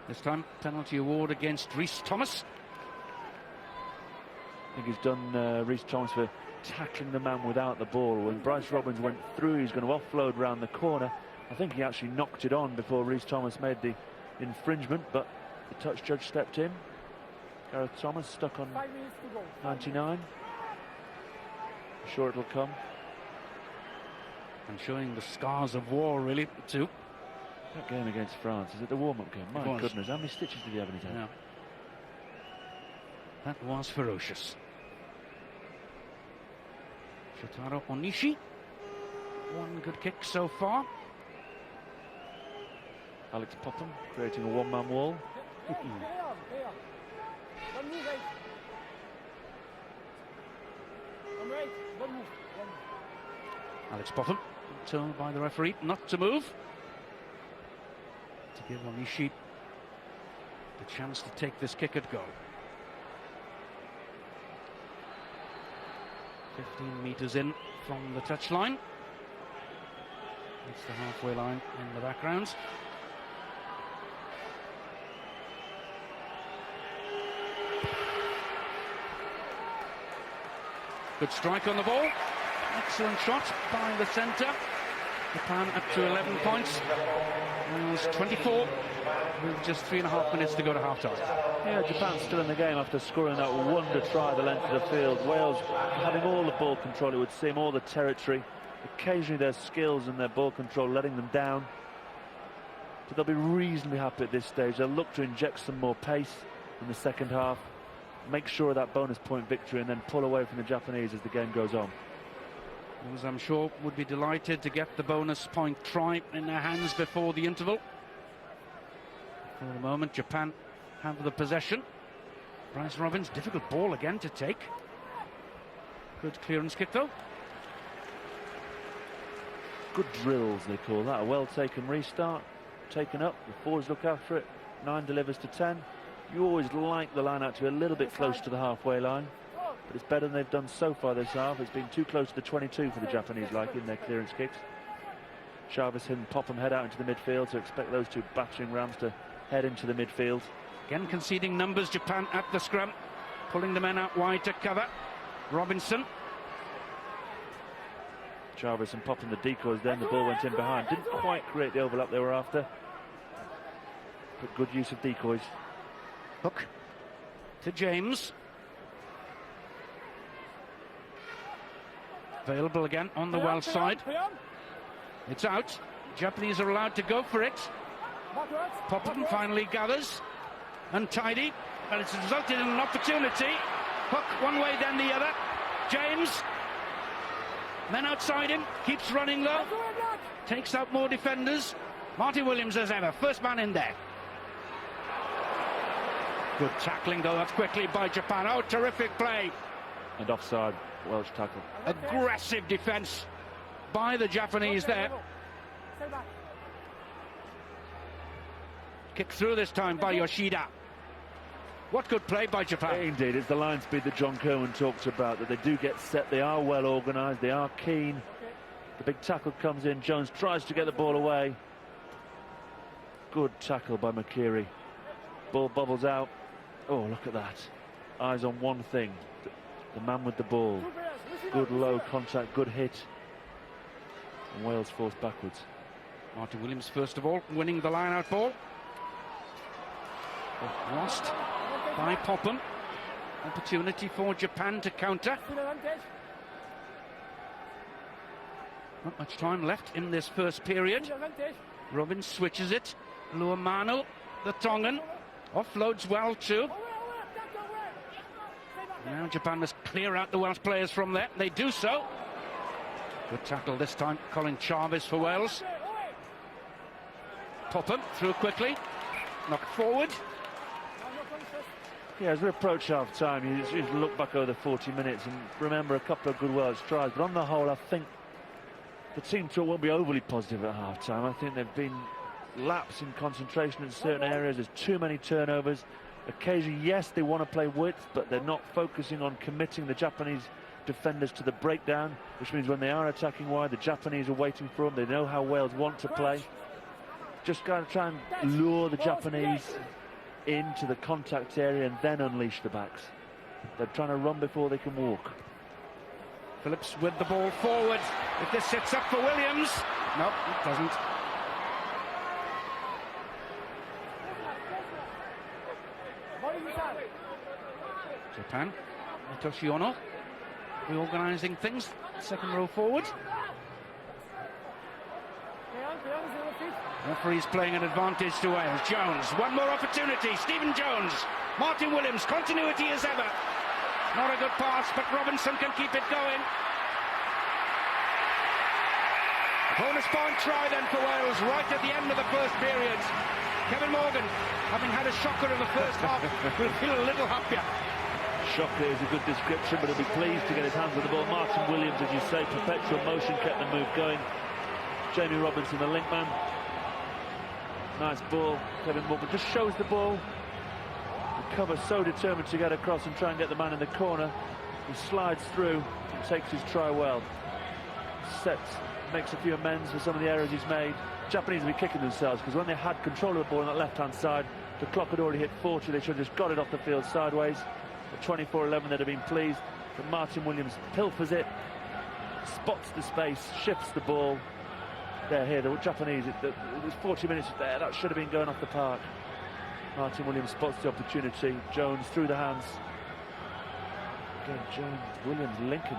This time, penalty award against Rhys Thomas. I think he's done Rhys Thomas for tackling the man without the ball. When Bryce Robbins went through, he's going to offload round the corner. I think he actually knocked it on before Rhys Thomas made the infringement, but the touch judge stepped in. Gareth Thomas stuck on 5 minutes to go. 99. I'm sure it'll come. And showing the scars of war, really, too. That game against France, is it the warm-up game? My was. goodness, how many stitches did he have in his head? Yeah. That was ferocious. Shotaro Onishi. 1 good kick so far. Alex Popham creating a 1-man wall. Don't move, right. Don't move. Alex Popham told by the referee not to move, to give Onishi the chance to take this kick at goal. 15 metres in from the touchline. It's the halfway line in the background. Good strike on the ball. Excellent shot by the centre. Japan up to 11 points. Wales 24 with just 3.5 minutes to go to half-time. Yeah, Japan's still in the game after scoring that wonder try the length of the field. Wales having all the ball control, it would seem, all the territory. Occasionally their skills and their ball control letting them down. But they'll be reasonably happy at this stage. They'll look to inject some more pace in the second half, make sure of that bonus point victory, and then pull away from the Japanese as the game goes on. Wales, I'm sure, would be delighted to get the bonus point try in their hands before the interval. For the moment, Japan have the possession. Bryce Robbins, difficult ball again to take. Good clearance kick, though. Good drills, they call that. A well-taken restart. Taken up, the forwards look after it. 9 delivers to 10. You always like the line out to be a little bit close to the halfway line, but it's better than they've done so far this half. It's been too close to the 22 for the Japanese, like in their clearance kicks. Chavez and Popham head out into the midfield, so expect those two battering rams to head into the midfield. Again conceding numbers, Japan at the scrum, pulling the men out wide to cover. Robinson. Chavez and Popham the decoys, then the ball went in behind. Didn't quite create the overlap they were after, but good use of decoys. Hook to James. Available again on the Welsh side. It's out. Japanese are allowed to go for it. Popham finally gathers. Untidy, and it's resulted in an opportunity. Hook one way, then the other. James. Men outside him, keeps running low. Takes out more defenders. Martin Williams as ever, first man in there. Good tackling though, that's quickly by Japan. Oh, terrific play. And offside, Welsh tackle. Aggressive defence by the Japanese there. Kick through this time by Yoshida. What good play by Japan. Indeed, it's the line speed that John Kerwin talked about, that they do get set, they are well organised, they are keen. The big tackle comes in, Jones tries to get the ball away. Good tackle by McKeary. Ball bubbles out. Oh, look at that. Eyes on one thing, the man with the ball. Good low contact, good hit. And Wales forced backwards. Martin Williams first of all, winning the line-out ball. Lost by Popham. Opportunity for Japan to counter. Not much time left in this first period. Robin switches it. Luamano, the Tongan, offloads well too. Now Japan must clear out the Welsh players from there. They do so. Good tackle this time. Colin Chavez for Wales. Popham through quickly. Knocked forward. Yeah, as we approach half-time, you just look back over the 40 minutes and remember a couple of good Welsh tries. But on the whole, I think the team talk won't be overly positive at half-time. I think they've been lapse in concentration in certain areas. There's too many turnovers. Occasionally, yes, they want to play width, but they're not focusing on committing the Japanese defenders to the breakdown, which means when they are attacking wide, the Japanese are waiting for them. They know how Wales want to play. Just got to try and lure the Japanese into the contact area and then unleash the backs. They're trying to run before they can walk. Phillips with the ball forward. If this sets up for Williams. No, it doesn't. Japan. Hitoshi Ono reorganising things. Second row forward. Referee's playing an advantage to Wales. Jones, one more opportunity. Stephen Jones. Martin Williams, continuity as ever. Not a good pass, but Robinson can keep it going. Bonus point try then for Wales right at the end of the first period. Kevin Morgan, having had a shocker in the first half, will feel a little happier. Shocker is a good description, but he'll be pleased to get his hands on the ball. Martin Williams, as you say, perpetual motion, kept the move going. Jamie Robinson, the link man. Nice ball. Kevin Morgan just shows the ball. The cover so determined to get across and try and get the man in the corner. He slides through and takes his try well. Sets, makes a few amends for some of the errors he's made. Japanese will be kicking themselves because when they had control of the ball on that left-hand side, the clock had already hit 40. They should have just got it off the field sideways. At 24-11, they'd have been pleased. But Martin Williams pilfers it, spots the space, shifts the ball. They're here, the Japanese, it was 40 minutes there, that should have been going off the park. Martin Williams spots the opportunity. Jones through the hands. Again, Jones, Williams, Lincoln.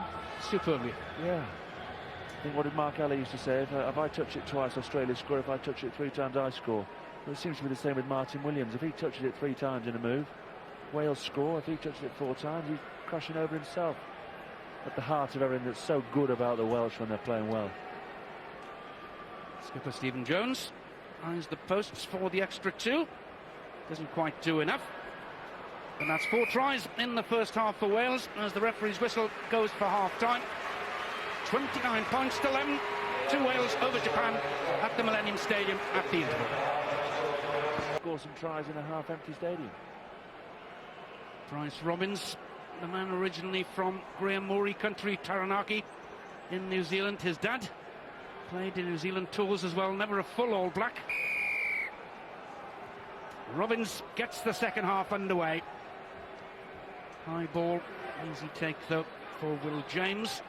Superbly. Yeah. I think what did Mark Alley used to say, if I touch it twice, Australia score. If I touch it 3 times, I score. Well, it seems to be the same with Martin Williams. If he touches it 3 times in a move, Wales score. If he touches it 4 times, he's crashing over himself. At the heart of everything that's so good about the Welsh when they're playing well. Skipper Stephen Jones eyes the posts for the extra 2. Doesn't quite do enough. And that's 4 tries in the first half for Wales as the referee's whistle goes for half-time. 29 points to 11 to Wales over Japan at the Millennium Stadium at the interval. Score some tries in a half-empty stadium. Bryce Robbins, the man originally from Graham Morey country, Taranaki, in New Zealand. His dad played in New Zealand tours as well, never a full All Black. Robbins gets the second half underway. High ball, easy take though for Will James,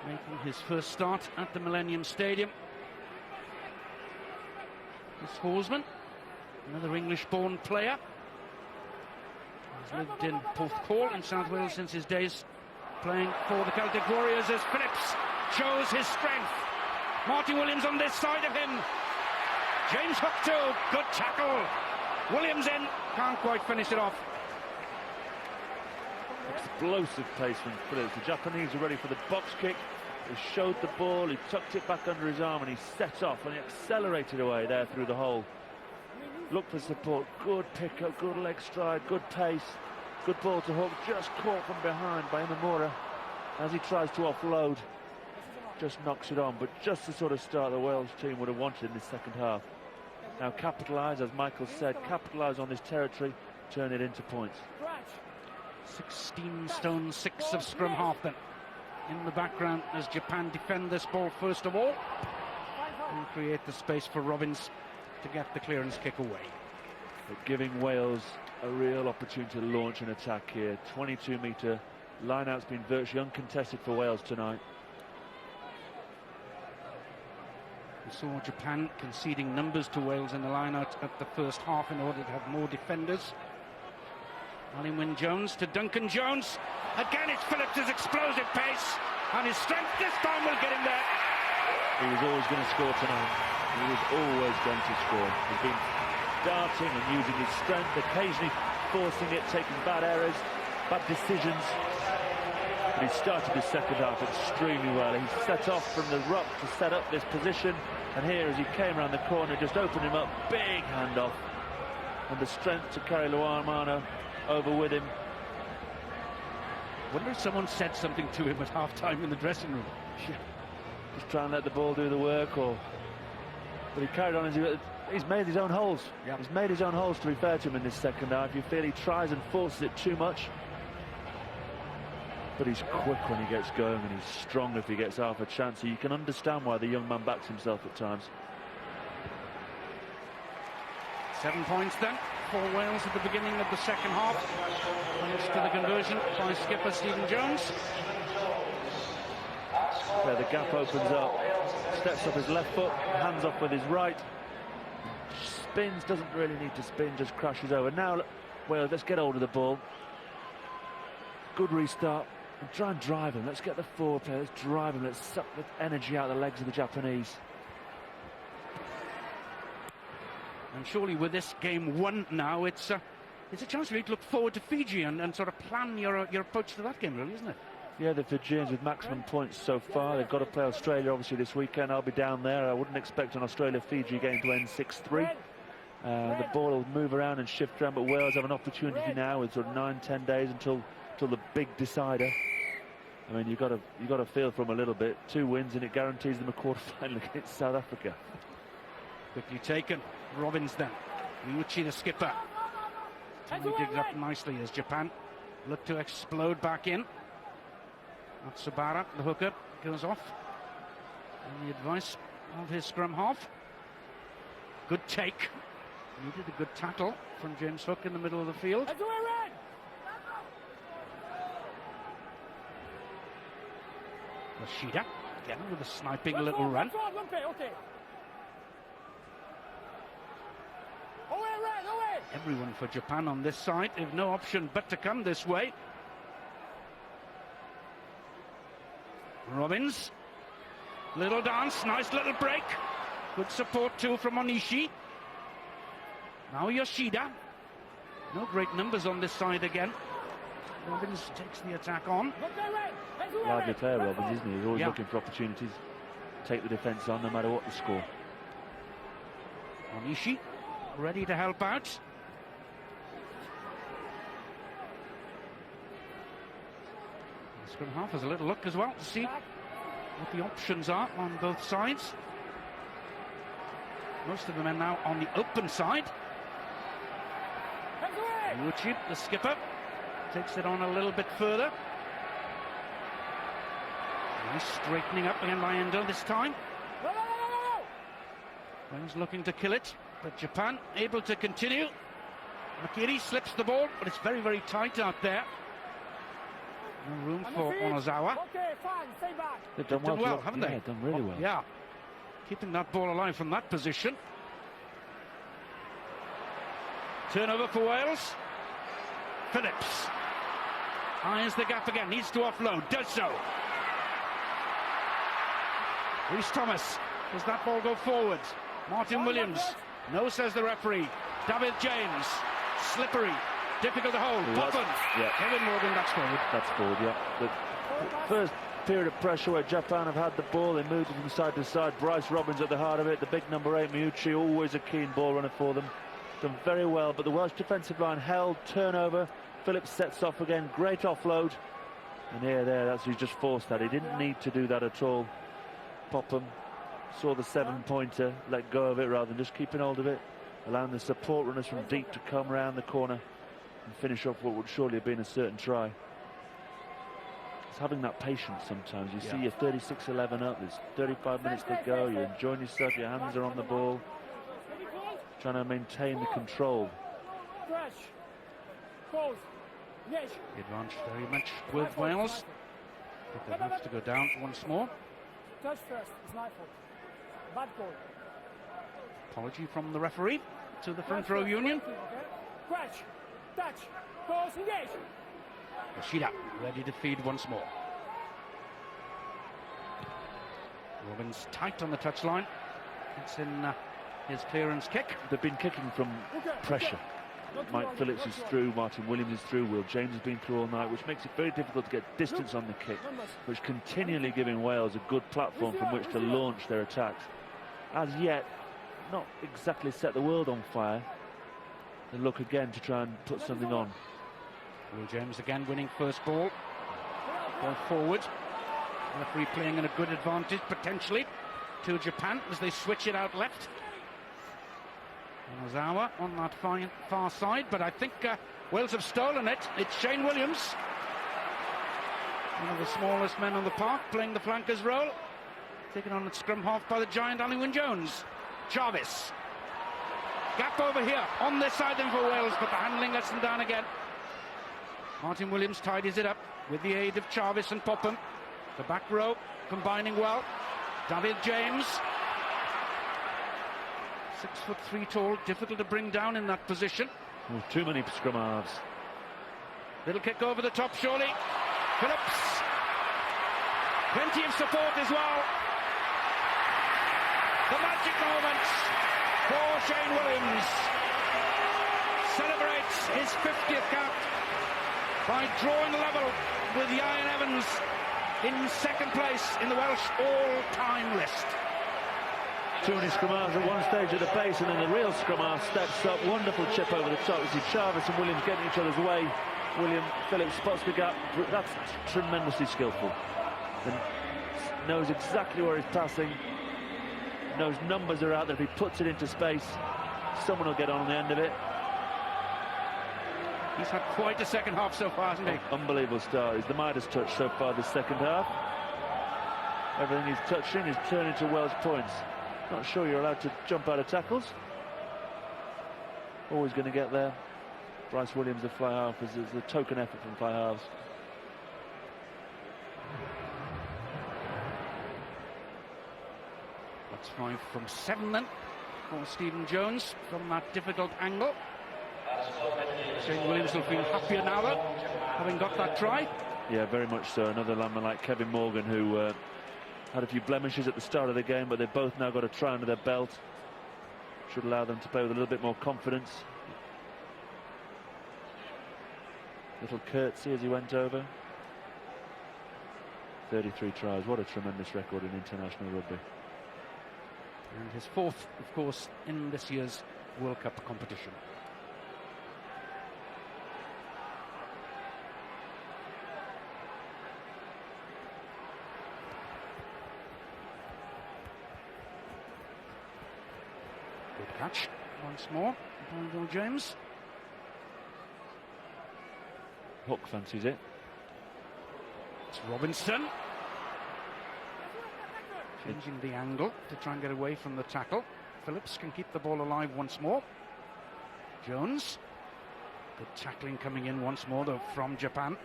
making his first start at the Millennium Stadium. This Horsman, another English-born player. He's lived in Porthcawl in South Wales since his days playing for the Celtic Warriors, as Phillips shows his strength. Marty Williams on this side of him. James Hook too, good tackle. Williams in, can't quite finish it off. Explosive pace from Phillips. The Japanese are ready for the box kick. He showed the ball, he tucked it back under his arm and he set off and he accelerated away there through the hole. Look for support, good pick-up, good leg stride, good pace, good ball to Hook, just caught from behind by Imamura as he tries to offload. Just knocks it on, but just the sort of start the Wales team would have wanted in the second half. Now capitalise, as Michael said, capitalise on this territory, turn it into points. 16 stone 6 of scrum half then in the background as Japan defend this ball first of all and create the space for Robbins to get the clearance kick away. But giving Wales a real opportunity to launch an attack here. 22-metre line-out's been virtually uncontested for Wales tonight. We saw Japan conceding numbers to Wales in the line-out at the first half in order to have more defenders. Wynn Jones to Duncan Jones. Again, it's Phillips' explosive pace, and his strength this time will get him there. He was always going to score tonight. He was always going to score. He's been darting and using his strength, occasionally forcing it, taking bad errors, bad decisions. But he started the second half extremely well. He set off from the ruck to set up this position, and here as he came around the corner, just opened him up, big handoff, and the strength to carry Luamano over with him. Wonder if someone said something to him at half-time in the dressing room. Yeah. Just try and let the ball do the work, but he carried on as he's made his own holes. Yep. He's made his own holes, to be fair to him, in this second half. You feel he tries and forces it too much, but he's quick when he gets going and he's strong if he gets half a chance, so you can understand why the young man backs himself at times. 7 points then for Wales at the beginning of the second half, thanks to the conversion by skipper Stephen Jones. Where the gap opens up, steps up his left foot, hands off with his right, spins, doesn't really need to spin, just crashes over. Now, well, let's get hold of the ball. Good restart, and try and drive him. Let's get the forward player, let's drive him, let's suck the energy out of the legs of the Japanese. And surely with this game won now, it's a chance for you to look forward to Fiji and sort of plan your approach to that game, really, isn't it? Yeah, the Fijians with maximum points so far. They've got to play Australia obviously this weekend. I'll be down there. I wouldn't expect an Australia-Fiji game to end 6-3. The ball will move around and shift around, but Wales have an opportunity now with sort of 9-10 days until the big decider. I mean, you've got to feel for them a little bit. 2 wins and it guarantees them a quarter-final against South Africa. Quickly taken. Robbins then. Ryuichi, the skipper. He digs up nicely as Japan look to explode back in. Matsubara, the hooker, goes off on the advice of his scrum half. Good take. Needed a good tackle from James Hook in the middle of the field. Rashida again with a sniping little run. Everyone for Japan on this side, if no option but to come this way. Robbins, little dance, nice little break. Good support too from Onishi. Now Yoshida. No great numbers on this side again. Robbins takes the attack on. Lively player, Robbins, isn't he? He's always looking for opportunities. Take the defence on no matter what the score. Onishi ready to help out. The scrum half has a little look as well to see what the options are on both sides. Most of the men now on the open side. Ryuichi, the skipper, Takes it on a little bit further. Nice straightening up again by Endo this time. Wales looking to kill it, but Japan able to continue. Makiri slips the ball, but it's very, very tight out there. No room for Onozawa. Okay, fine, stay back. They've Done well, haven't they? Yeah, done really well. Yeah, keeping that ball alive from that position. Turnover for Wales. Phillips eyes the gap again, needs to offload, does so. Rhys Thomas, does that ball go forward? Martin Williams, no, says the referee. David James, slippery, difficult to hold. Poppen, yeah. Kevin Morgan, that's forward. That's forward, yeah. The first period of pressure where Japan have had the ball, they moved it from side to side. Bryce Robbins at the heart of it, the big number 8 Miucci, always a keen ball runner for them. Done very well, but the Welsh defensive line held, turnover. Phillips sets off again, great offload. And that's he's just forced that. He didn't need to do that at all. Popham saw the 7-pointer, let go of it rather than just keeping hold of it, allowing the support runners from deep to come round the corner and finish off what would surely have been a certain try. It's having that patience sometimes. You see you're 36-11 up, there's 35 minutes to go, you're enjoying yourself, your hands are on the ball, trying to maintain the control. The advantage very much with Wales, but they have to go down once more. Touch first, it's my fault. Bad goal. Apology from the referee to the front row union. Crash, touch, goes, engage. Yoshida ready to feed once more. Robbins tight on the touchline. It's in his clearance kick. They've been kicking from pressure. Mike Phillips is through, Martin Williams is through, Will James has been through all night, which makes it very difficult to get distance on the kick, which continually giving Wales a good platform from which to launch their attacks. As yet, not exactly set the world on fire. They look again to try and put something on. Will James again winning first ball. Ball forward. Referee playing in a good advantage, potentially, to Japan as they switch it out left. Onozawa on that far side, but I think Wales have stolen it. It's Shane Williams, one of the smallest men on the park, playing the flanker's role. Taken on at scrum half by the giant Ali Wynn-Jones. Jarvis. Gap over here, on this side then for Wales, but the handling lets them down again. Martin Williams tidies it up with the aid of Jarvis and Popham. The back row combining well. David James. 6'3" tall, difficult to bring down in that position. Oh, too many scrum halves. Little kick over the top, surely. Phillips. Plenty of support as well. The magic moment for Shane Williams. Celebrates his 50th cap by drawing level with Ian Evans in second place in the Welsh all-time list. Too many scrum halves at one stage at the base, and then the real scrum half steps up. Wonderful chip over the top. You see Jarvis and Williams getting each other's way. Phillips spots the gap. That's tremendously skillful. And knows exactly where he's passing. Knows numbers are out there. If he puts it into space, someone will get on the end of it. He's had quite a second half so far, hasn't he? Unbelievable start. He's the Midas touch so far this second half. Everything he's touching is turning to Wales points. Not sure you're allowed to jump out of tackles. Always going to get there. Bryce Williams, the fly half, is a token effort from fly halves. That's 5 from 7 then for Stephen Jones from that difficult angle. Shane Williams will feel happier now though, having got that try. Yeah, very much so. Another lineman like Kevin Morgan, who had a few blemishes at the start of the game, but they've both now got a try under their belt. Should allow them to play with a little bit more confidence. Little curtsy as he went over. 33 tries. What a tremendous record in international rugby. And his 4th, of course, in this year's World Cup competition. Good catch once more by Will James. Hook fancies it. It's Robinson. Changing the angle to try and get away from the tackle. Phillips can keep the ball alive once more. Jones. Good tackling coming in once more, though, from Japan.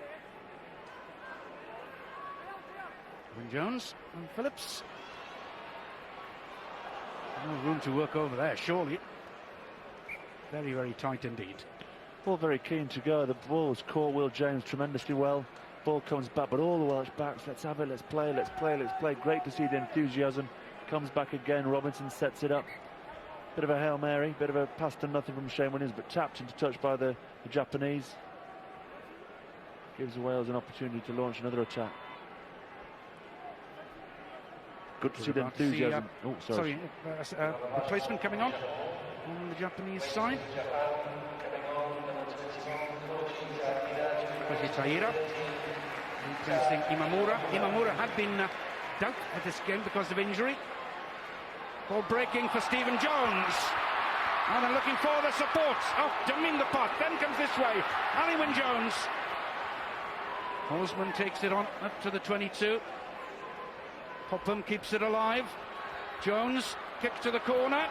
Wynn Jones and Phillips. No room to work over there, surely. Very, very tight indeed. All very keen to go. The ball was caught Will James tremendously well. Ball comes back, but all the Welsh backs. Let's have it, let's play, let's play, let's play. Great to see the enthusiasm. Comes back again, Robinson sets it up. Bit of a Hail Mary, bit of a pass to nothing from Shane Williams, but tapped into touch by the Japanese. Gives Wales an opportunity to launch another attack. Good to see the enthusiasm. Replacement coming on the Japanese side. Taira replacing Imamura. Imamura had been doubt at this game because of injury. Ball breaking for Stephen Jones. And they're looking for the support. Oh, dumbing the pot. Then comes this way. Wynn Jones. Holzman takes it on up to the 22. Popham keeps it alive. Jones, kick to the corner.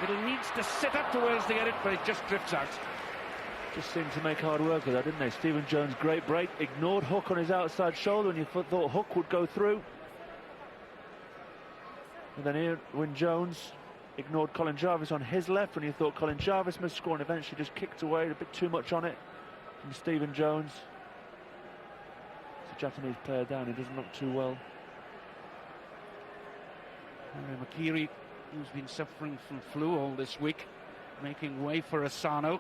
It needs to sit up to Wales to get it, but it just drifts out. Just seemed to make hard work of that, didn't they? Stephen Jones, great break. Ignored Hook on his outside shoulder, and you thought Hook would go through. And then here, Wynn Jones ignored Colin Jarvis on his left, and you thought Colin Jarvis must score, and eventually just kicked away a bit too much on it from Stephen Jones. It's a Japanese player down, he doesn't look too well. Makiri, who's been suffering from flu all this week, making way for Asano.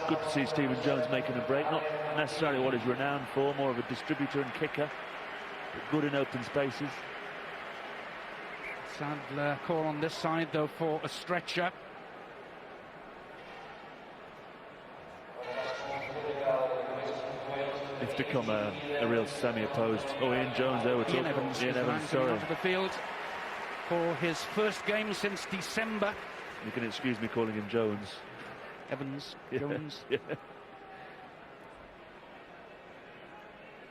Good to see Stephen Jones making a break, not necessarily what he's renowned for, more of a distributor and kicker, but good in open spaces. Sad call on this side, though, for a stretcher. It's become a real semi-opposed. Oh, Ian Jones there. Ian Evans, sorry. onto the field for his first game since December. You can excuse me calling him Jones. Evans, Yeah, Jones. yeah.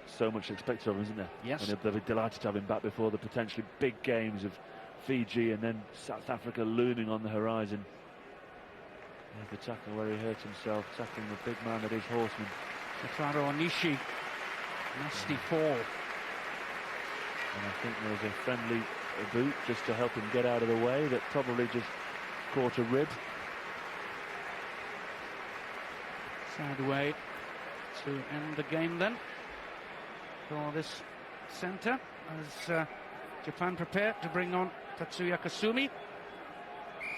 So much expected of him, isn't there? Yes. And they'll be delighted to have him back before the potentially big games of Fiji and then South Africa looming on the horizon. There's the tackle where he hurt himself, tackling the big man that is Horseman. Shataro Onishi, nasty fall. And I think there was a friendly boot just to help him get out of the way that probably just caught a rib. Sad way to end the game then for this centre as Japan prepare to bring on Tatsuya Kasumi,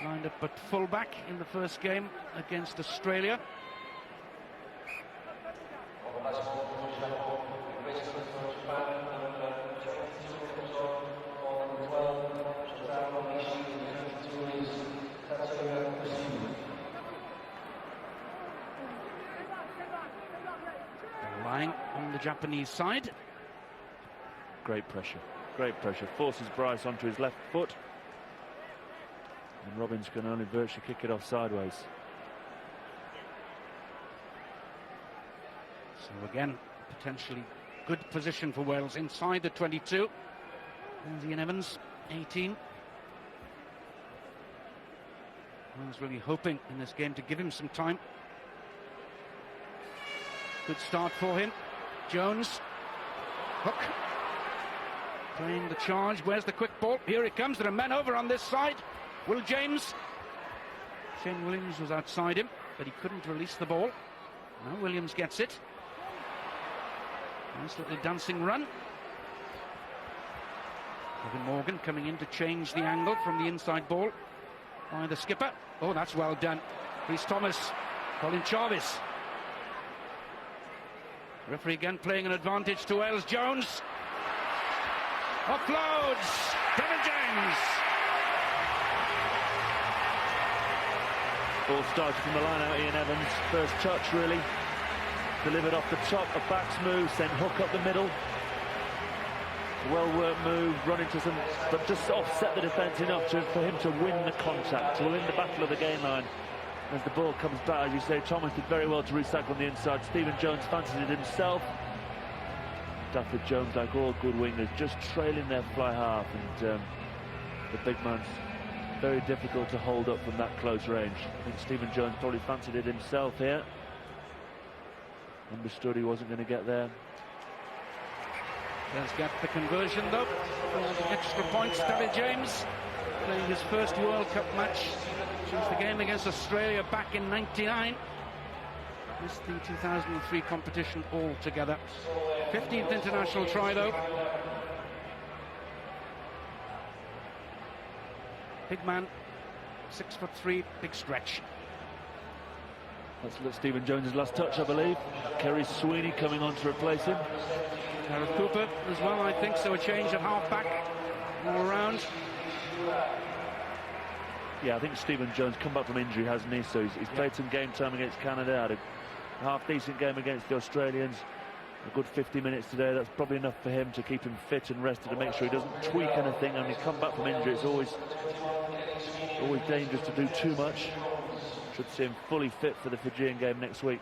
lined up at fullback in the first game against Australia. Lying on the Japanese side. Great pressure, great pressure. Forces Bryce onto his left foot. And Robbins can only virtually kick it off sideways. So again, potentially good position for Wales inside the 22. There's Ian Evans, 18. Wales really hoping in this game to give him some time. Good start for him. Jones. Hook. Playing the charge. Where's the quick ball? Here it comes. There are men over on this side. Will James. Shane Williams was outside him, but he couldn't release the ball. Now Williams gets it. Nice little dancing run. Kevin Morgan coming in to change the angle from the inside ball by the skipper. Oh, that's well done. Rhys Thomas, Colin Jarvis. Referee again playing an advantage to Wales. Jones offloads. David James. Ball started from the line out, Ian Evans. First touch, really. Delivered off the top, a back's move, sent Hook up the middle. Well-worked move, run into some, but just offset the defence enough for him to win the contact, to win the battle of the game line. As the ball comes back, as you say, Thomas did very well to recycle on the inside. Stephen Jones fancied it himself. Stafford Jones, like all good wingers, just trailing their fly half, and the big man's very difficult to hold up from that close range. I think Stephen Jones probably fancied it himself here. Understood he wasn't going to get there. Does get the conversion though for the extra points. David James playing his first World Cup match since the game against Australia back in '99. Missed the 2003 competition altogether. 15th international try though. Big man, 6'3", big stretch. That's Stephen Jones' last touch, I believe. Kerry Sweeney coming on to replace him. Gareth Cooper as well, I think, so a change at half-back all around. Yeah, I think Stephen Jones come back from injury, hasn't he? So he's played some game time against Canada, had a half-decent game against the Australians. A good 50 minutes today. That's probably enough for him to keep him fit and rested, to make sure he doesn't tweak anything. And he come back from injury, it's always dangerous to do too much. Should see him fully fit for the Fijian game next week.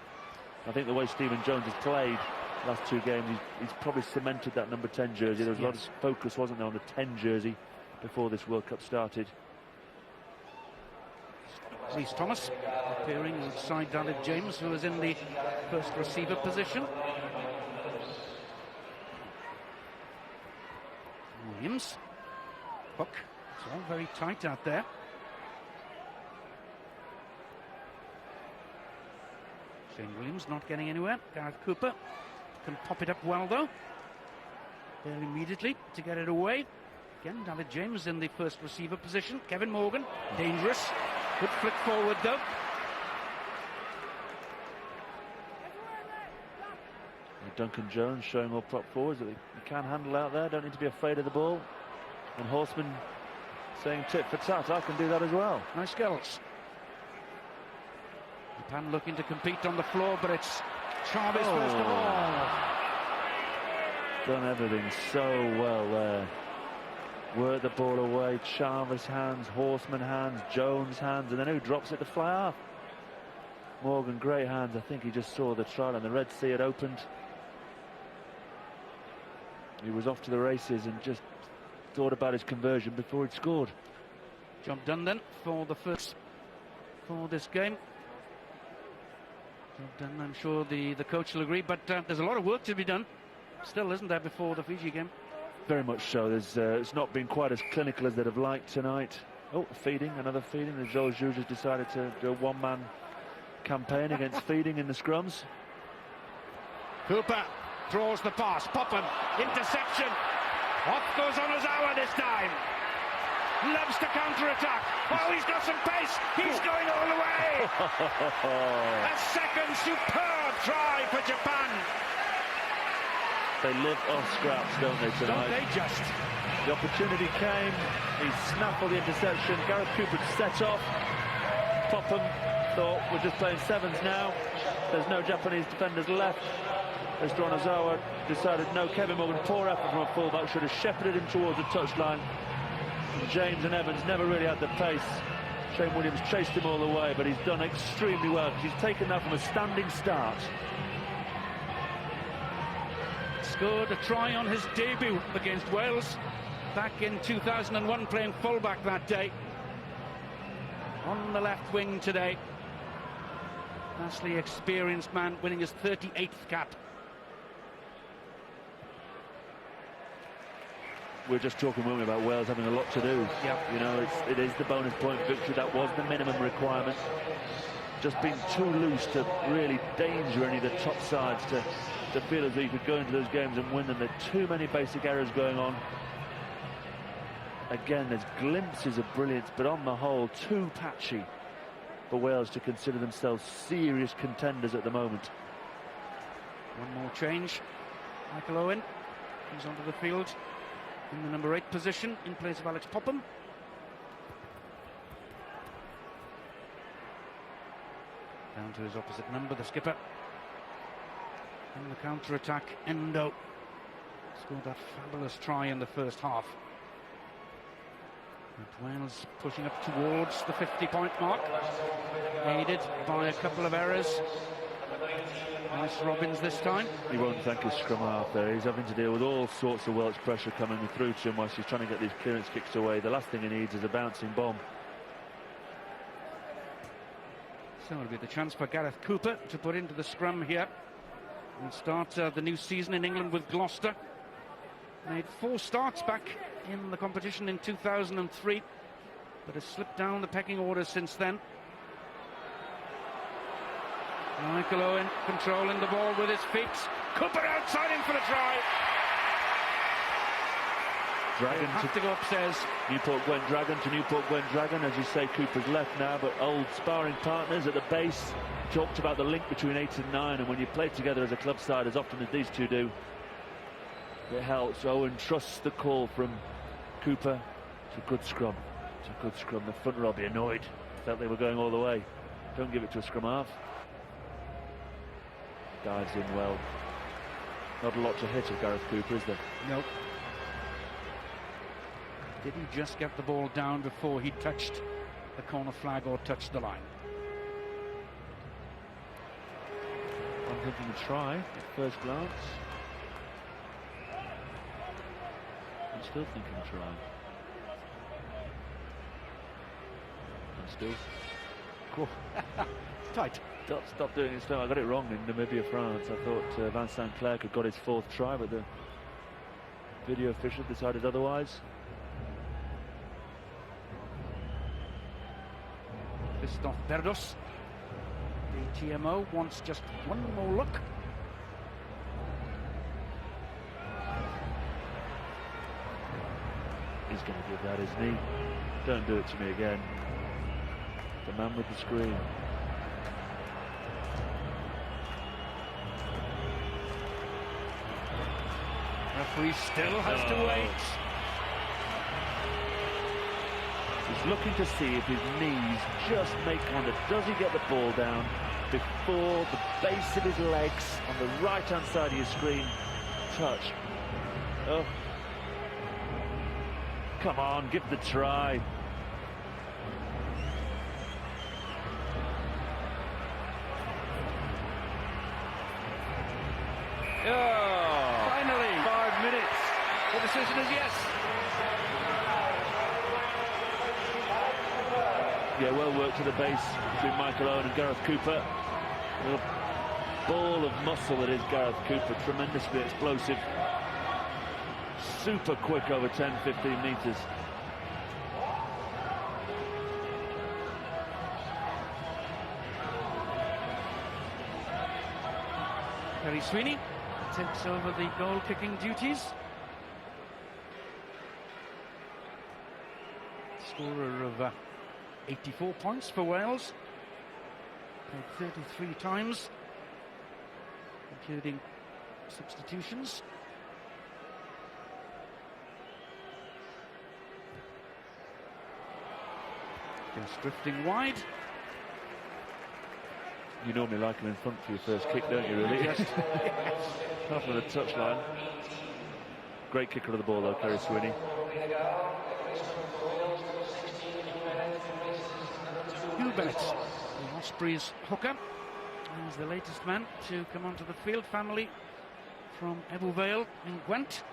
I think the way Stephen Jones has played last two games, he's probably cemented that number 10 jersey. There was a lot of focus, wasn't there, on the 10 jersey before this World Cup started. Reece Thomas appearing alongside David James, who was in the first receiver position. Williams, Hook, it's all very tight out there. Shane Williams not getting anywhere. Gareth Cooper can pop it up well though. There immediately to get it away. Again, David James in the first receiver position. Kevin Morgan, dangerous. Good flick forward though. Duncan Jones showing all prop forwards that he can handle out there, don't need to be afraid of the ball. And Horseman saying tit for tat, I can do that as well. Nice skills. Japan looking to compete on the floor, but it's Chavez first of all. Done everything so well there. Work the ball away, Chavez hands, Horseman hands, Jones hands, and then who drops it to fly off? Morgan, great hands. I think he just saw the trial and the Red Sea had opened. He was off to the races and just thought about his conversion before he'd scored. Job done then for the first for this game. Job done, I'm sure the coach will agree, but there's a lot of work to be done still, isn't there, before the Fiji game? Very much so. It's not been quite as clinical as they'd have liked tonight. Oh, feeding, another feeding. The Joel Juge has decided to do a one-man campaign against feeding in the scrums. Cooper draws the pass. Popham, interception. Off goes Onozawa this time. Loves to counter-attack. Oh, he's got some pace. He's going all the way. A second superb try for Japan. They live off scraps, don't they, tonight? Don't they just? The opportunity came. He snaffled the interception. Gareth Cooper set off. Popham thought, we're just playing sevens now. There's no Japanese defenders left. Mr. Onozawa decided no. Kevin Morgan, poor effort from a fullback, should have shepherded him towards the touchline. And James and Evans never really had the pace. Shane Williams chased him all the way, but he's done extremely well because he's taken that from a standing start. Scored a try on his debut against Wales back in 2001, playing fullback that day. On the left wing today. Vastly experienced man, winning his 38th cap. We're just talking, weren't we, about Wales having a lot to do. Yep. You know, it is the bonus point victory. That was the minimum requirement. Just being too loose to really danger any of the top sides to feel as though you could go into those games and win them. There are too many basic errors going on. Again, there's glimpses of brilliance, but on the whole, too patchy for Wales to consider themselves serious contenders at the moment. One more change. Michael Owen comes onto the field in the number 8 position in place of Alex Popham. Down to his opposite number, the skipper. And the counter-attack, Endo. Scored that fabulous try in the first half. And Wales pushing up towards the 50-point mark, aided by a couple of errors. Nice Robbins this time. He won't thank his scrum half there. He's having to deal with all sorts of Welsh pressure coming through to him whilst he's trying to get these clearance kicks away. The last thing he needs is a bouncing bomb. So it'll be the chance for Gareth Cooper to put into the scrum here and start the new season in England with Gloucester. Made 4 starts back in the competition in 2003, but has slipped down the pecking order since then. Michael Owen controlling the ball with his feet. Cooper outside him for the try. Dragon have to go upstairs. Newport Gwent Dragon to Newport Gwent Dragon. As you say, Cooper's left now, but old sparring partners at the base. Talked about the link between 8 and 9, and when you play together as a club side as often as these two do, it helps. Owen trusts the call from Cooper. It's a good scrum. It's a good scrum. The front row will be annoyed. Felt they were going all the way. Don't give it to a scrum half. Dives in well. Not a lot to hit of Gareth Cooper, is there? Nope. Did he just get the ball down before he touched the corner flag or touched the line? I'm thinking a try at first glance. I'm still thinking a try. And still. Cool. Tight. Stop doing it slow. I got it wrong in Namibia, France. I thought Van St. Clair had got his 4th try, but the video official decided otherwise. Christoph Berdos, the TMO, wants just one more look. He's going to give that, isn't he? Don't do it to me again. The man with the screen. Referee still has to wait. He's looking to see if his knees just make contact. Does he get the ball down before the base of his legs on the right-hand side of your screen touch? Oh. Come on, give the try. Oh, finally, 5 minutes. The decision is yes. Yeah, well worked to the base between Michael Owen and Gareth Cooper. A ball of muscle that is Gareth Cooper, tremendously explosive. Super quick over 10-15 metres. Terry Sweeney takes over the goal-kicking duties. Scorer of 84 points for Wales. Played 33 times, including substitutions. Just drifting wide. You normally like him in front for your first kick, don't you, really? Just Off with a touchline. Great kicker of the ball, though, Terry Sweeney. Hugh Bennett, the Ospreys hooker. He's the latest man to come onto the field. Family from Ebbw Vale in Gwent.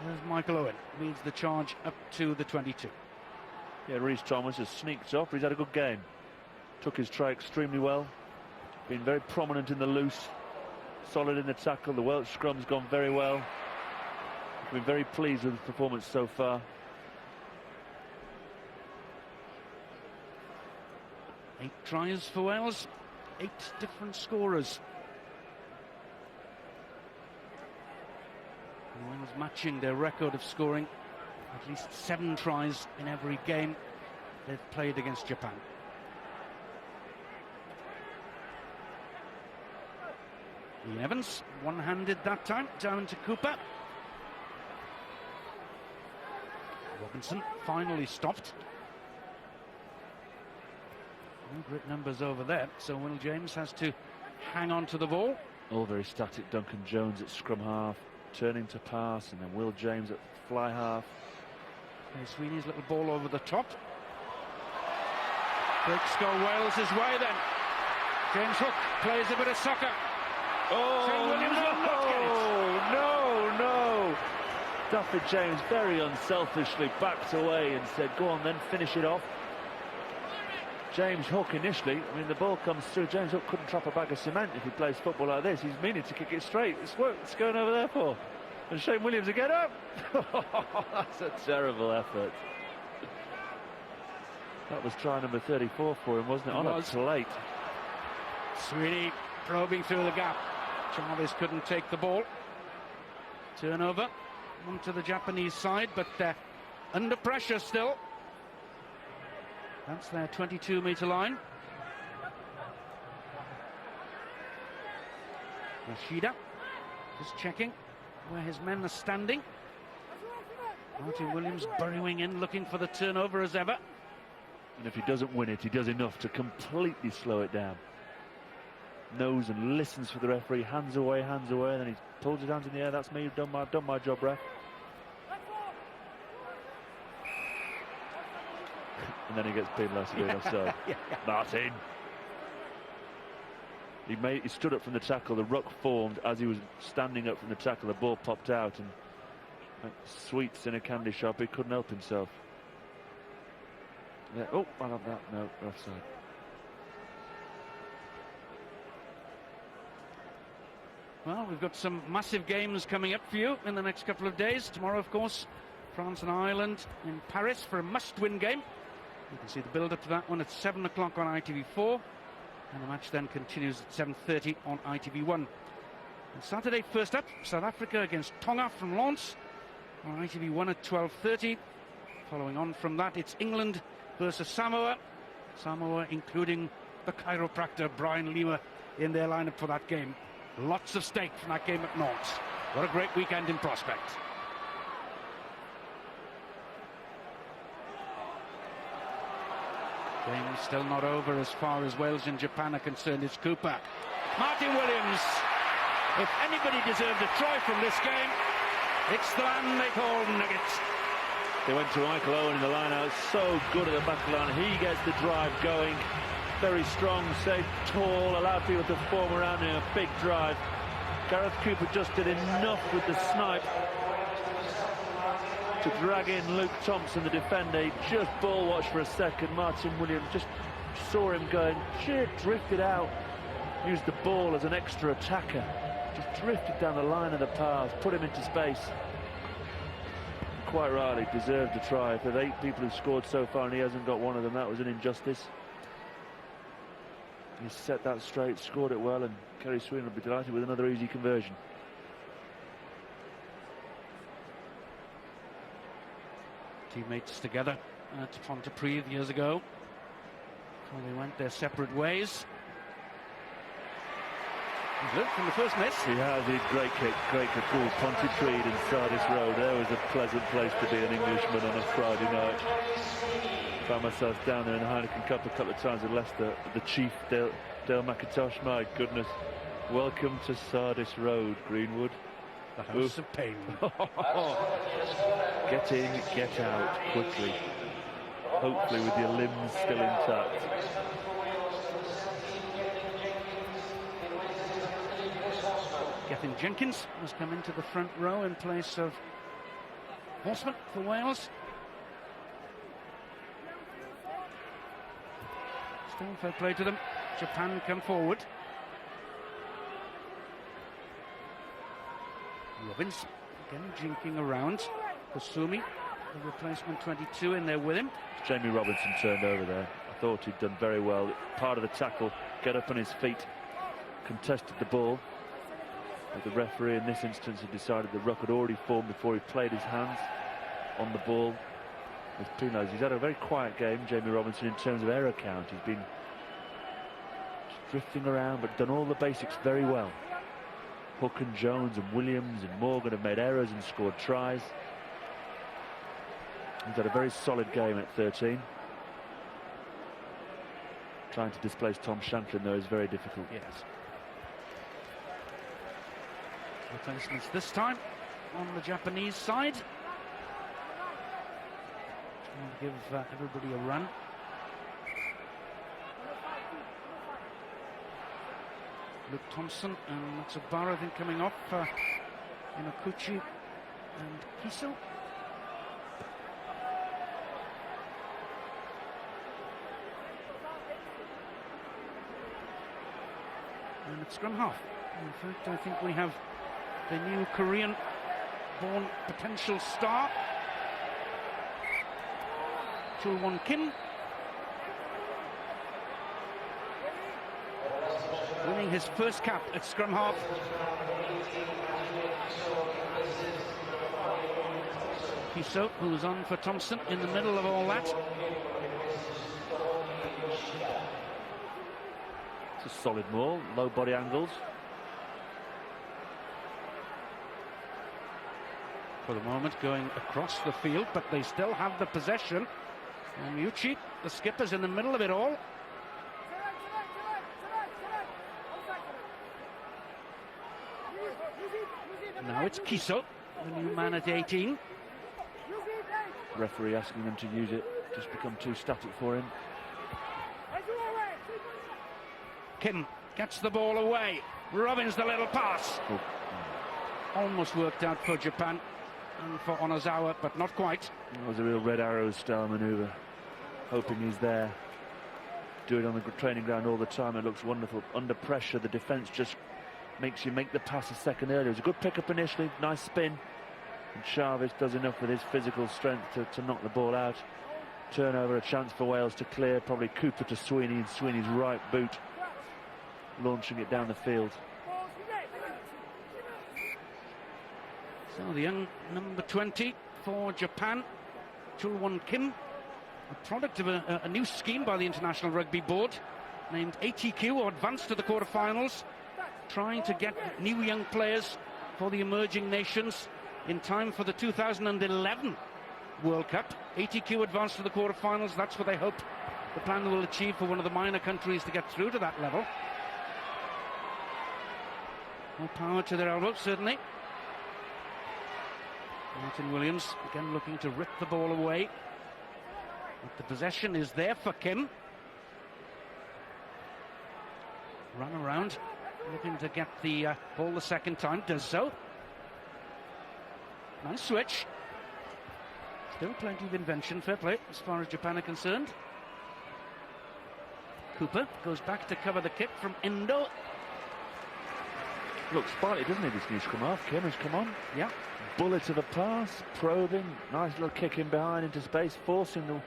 There's Michael Owen, leads the charge up to the 22. Yeah, Rhys Thomas has sneaked up. He's had a good game. Took his try extremely well. Been very prominent in the loose. Solid in the tackle. The Welsh scrum's gone very well. Been very pleased with his performance so far. 8 tries for Wales. 8 different scorers. Wales matching their record of scoring at least 7 tries in every game they've played against Japan. Ian Evans, one-handed that time, down to Cooper. Robinson finally stopped. No great numbers over there, so Will James has to hang on to the ball. All very static. Duncan Jones at scrum half. turning to pass, and then Will James at fly half. There's Sweeney's little ball over the top. Breaks go Wales' way then. James Hook plays a bit of soccer. Shane Williams will not get it. No. Duffy James very unselfishly backed away and said, go on then, finish it off. James Hook initially, I mean, the ball comes through. James Hook couldn't drop a bag of cement if he plays football like this. He's meaning to kick it straight. It's going over there for. And Shane Williams again up. That's a terrible effort. That was try number 34 for him, wasn't it? On a plate. Sweeney probing through the gap. Jarvis couldn't take the ball. Turnover onto the Japanese side, but under pressure still. That's their 22-meter line. Rashida just checking where his men are standing. Martin Williams burrowing in, looking for the turnover as ever. And if he doesn't win it, he does enough to completely slow it down. Knows and listens for the referee, hands away, and then he pulls his hands in the air. That's me, I've done my job, ref. And then he gets penalised for being offside. Martin. He stood up from the tackle. The ruck formed as he was standing up from the tackle. The ball popped out, and like sweets in a candy shop, he couldn't help himself. Yeah. Oh, I love that. No, offside. Well, we've got some massive games coming up for you in the next couple of days. Tomorrow, of course, France and Ireland in Paris for a must-win game. You can see the build-up to that one at 7 o'clock on ITV4. And the match then continues at 7:30 on ITV1. And Saturday, first up, South Africa against Tonga from Lens on ITV1 at 12:30. Following on from that, it's England versus Samoa. Samoa including the chiropractor Brian Lima in their lineup for that game. Lots of stake from that game at Nantes. What a great weekend in prospect. Game still not over as far as Wales and Japan are concerned. It's Cooper. Martin Williams. If anybody deserved a try from this game, it's the man they call Nuggets. They went to Michael Owen in the line-out. So good at the back of the line. He gets the drive going. Very strong, safe, tall, allowed people to form around him. A big drive. Gareth Cooper just did enough with the snipe to drag in Luke Thompson, the defender. He just ball watched for a second. Martin Williams just saw him going, drifted out, used the ball as an extra attacker. Just drifted down the line of the path, put him into space. Quite rightly deserved a try. For the 8 people who scored so far and he hasn't got one of them, that was an injustice. He set that straight, scored it well, and Kerry Sweeney will be delighted with another easy conversion. Teammates together at Pontypridd years ago before they went their separate ways. He's looked from the first miss. He has a great kick, cool. Pontypridd and Sardis Road. There was a pleasant place to be an Englishman on a Friday night. Found myself down there in the Heineken Cup a couple of times with Leicester. The chief, Dale McIntosh, my goodness. Welcome to Sardis Road, Greenwood. The house of pain. Get in, get out quickly. Hopefully with your limbs still intact. Gethin Jenkins has come into the front row in place of Horseman for Wales. Still fair play to them. Japan come forward. Robbins again jinking around. Kasumi, the replacement 22, in there with him. Jamie Robinson turned over there. I thought he'd done very well. Part of the tackle, get up on his feet, contested the ball. But the referee in this instance had decided the ruck had already formed before he played his hands on the ball. With penalised. He's had a very quiet game, Jamie Robinson, in terms of error count. He's been drifting around but done all the basics very well. Hook and Jones and Williams and Morgan have made errors and scored tries. He's had a very solid game at 13. Trying to displace Tom Shanklin, though, is very difficult. Yes. Replacements this time. on the Japanese side. Trying to give everybody a run. Luke Thompson and Matsubara, I think, coming off. Inakuchi and Kiso. And it's scrum half. In fact, I think we have the new Korean-born potential star, Chul-won Kim, winning his first cap at scrum half. Kiso, who's on for Thompson in the middle of all that. It's a solid maul, low body angles. For the moment going across the field, but they still have the possession. And Yuchi, the skipper's in the middle of it all. Now it's Kiso, the new man at 18. Referee asking them to use it, just become too static for him. Kim gets the ball away. Robbins the little pass. Oh. Almost worked out for Japan and for Onozawa, but not quite. It was a real Red Arrow style manoeuvre. Hoping he's there. Do it on the training ground all the time. It looks wonderful. Under pressure, the defence just makes you make the pass a second earlier. It was a good pick-up initially, nice spin. And Chavez does enough with his physical strength to knock the ball out. Turnover, a chance for Wales to clear. Probably Cooper to Sweeney, and Sweeney's right boot launching it down the field. So the young number 20 for Japan, Chul-won Kim, a product of a new scheme by the International Rugby Board, named ATQ, or Advanced to the Quarterfinals, trying to get new young players for the emerging nations in time for the 2011 World Cup. ATQ Advanced to the Quarterfinals, that's what they hope the plan will achieve for one of the minor countries to get through to that level. More power to their elbow, certainly. Martin Williams again looking to rip the ball away. But the possession is there for Kim. Run around, looking to get the ball the second time, does so. Nice switch. Still plenty of invention, fair play, as far as Japan are concerned. Cooper goes back to cover the kick from Endo. Looks sprightly, doesn't he, this new scrum half? Kim has come on. Yeah. Bullet of a pass, probing, nice little kick in behind into space, forcing the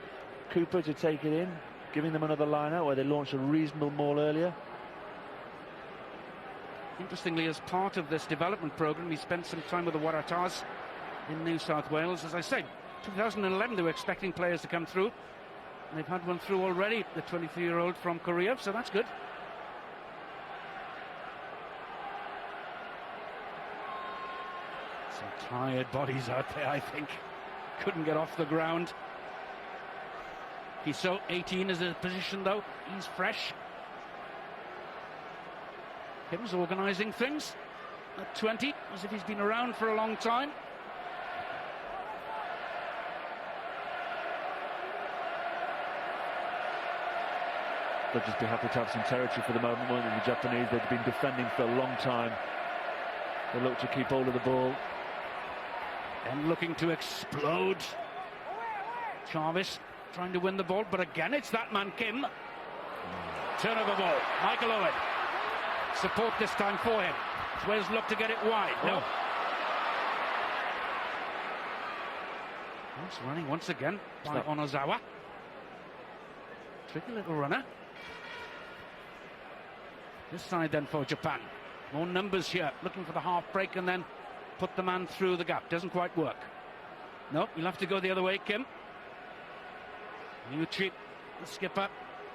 Cooper to take it in, giving them another line out where they launched a reasonable maul earlier. Interestingly, as part of this development program, he spent some time with the Waratahs in New South Wales. As I said, 2011 they were expecting players to come through, and they've had one through already, the 23-year-old from Korea, so that's good. Some tired bodies out there, I think. Couldn't get off the ground. He's so 18 is in position, though. He's fresh. Kim's organising things at 20, as if he's been around for a long time. They'll just be happy to have some territory for the moment, won't they? The Japanese, they've been defending for a long time. They look to keep hold of the ball. And looking to explode. Chavez trying to win the ball, but again it's that man Kim. Turnover ball. Michael Owen. Support this time for him. Wales look to get it wide. No. It's running once again by Onozawa. Tricky little runner. This side then for Japan. More numbers here. Looking for the half break and then put the man through the gap. Doesn't quite work. No, you'll have to go the other way, Kim. Yuchi, the skipper,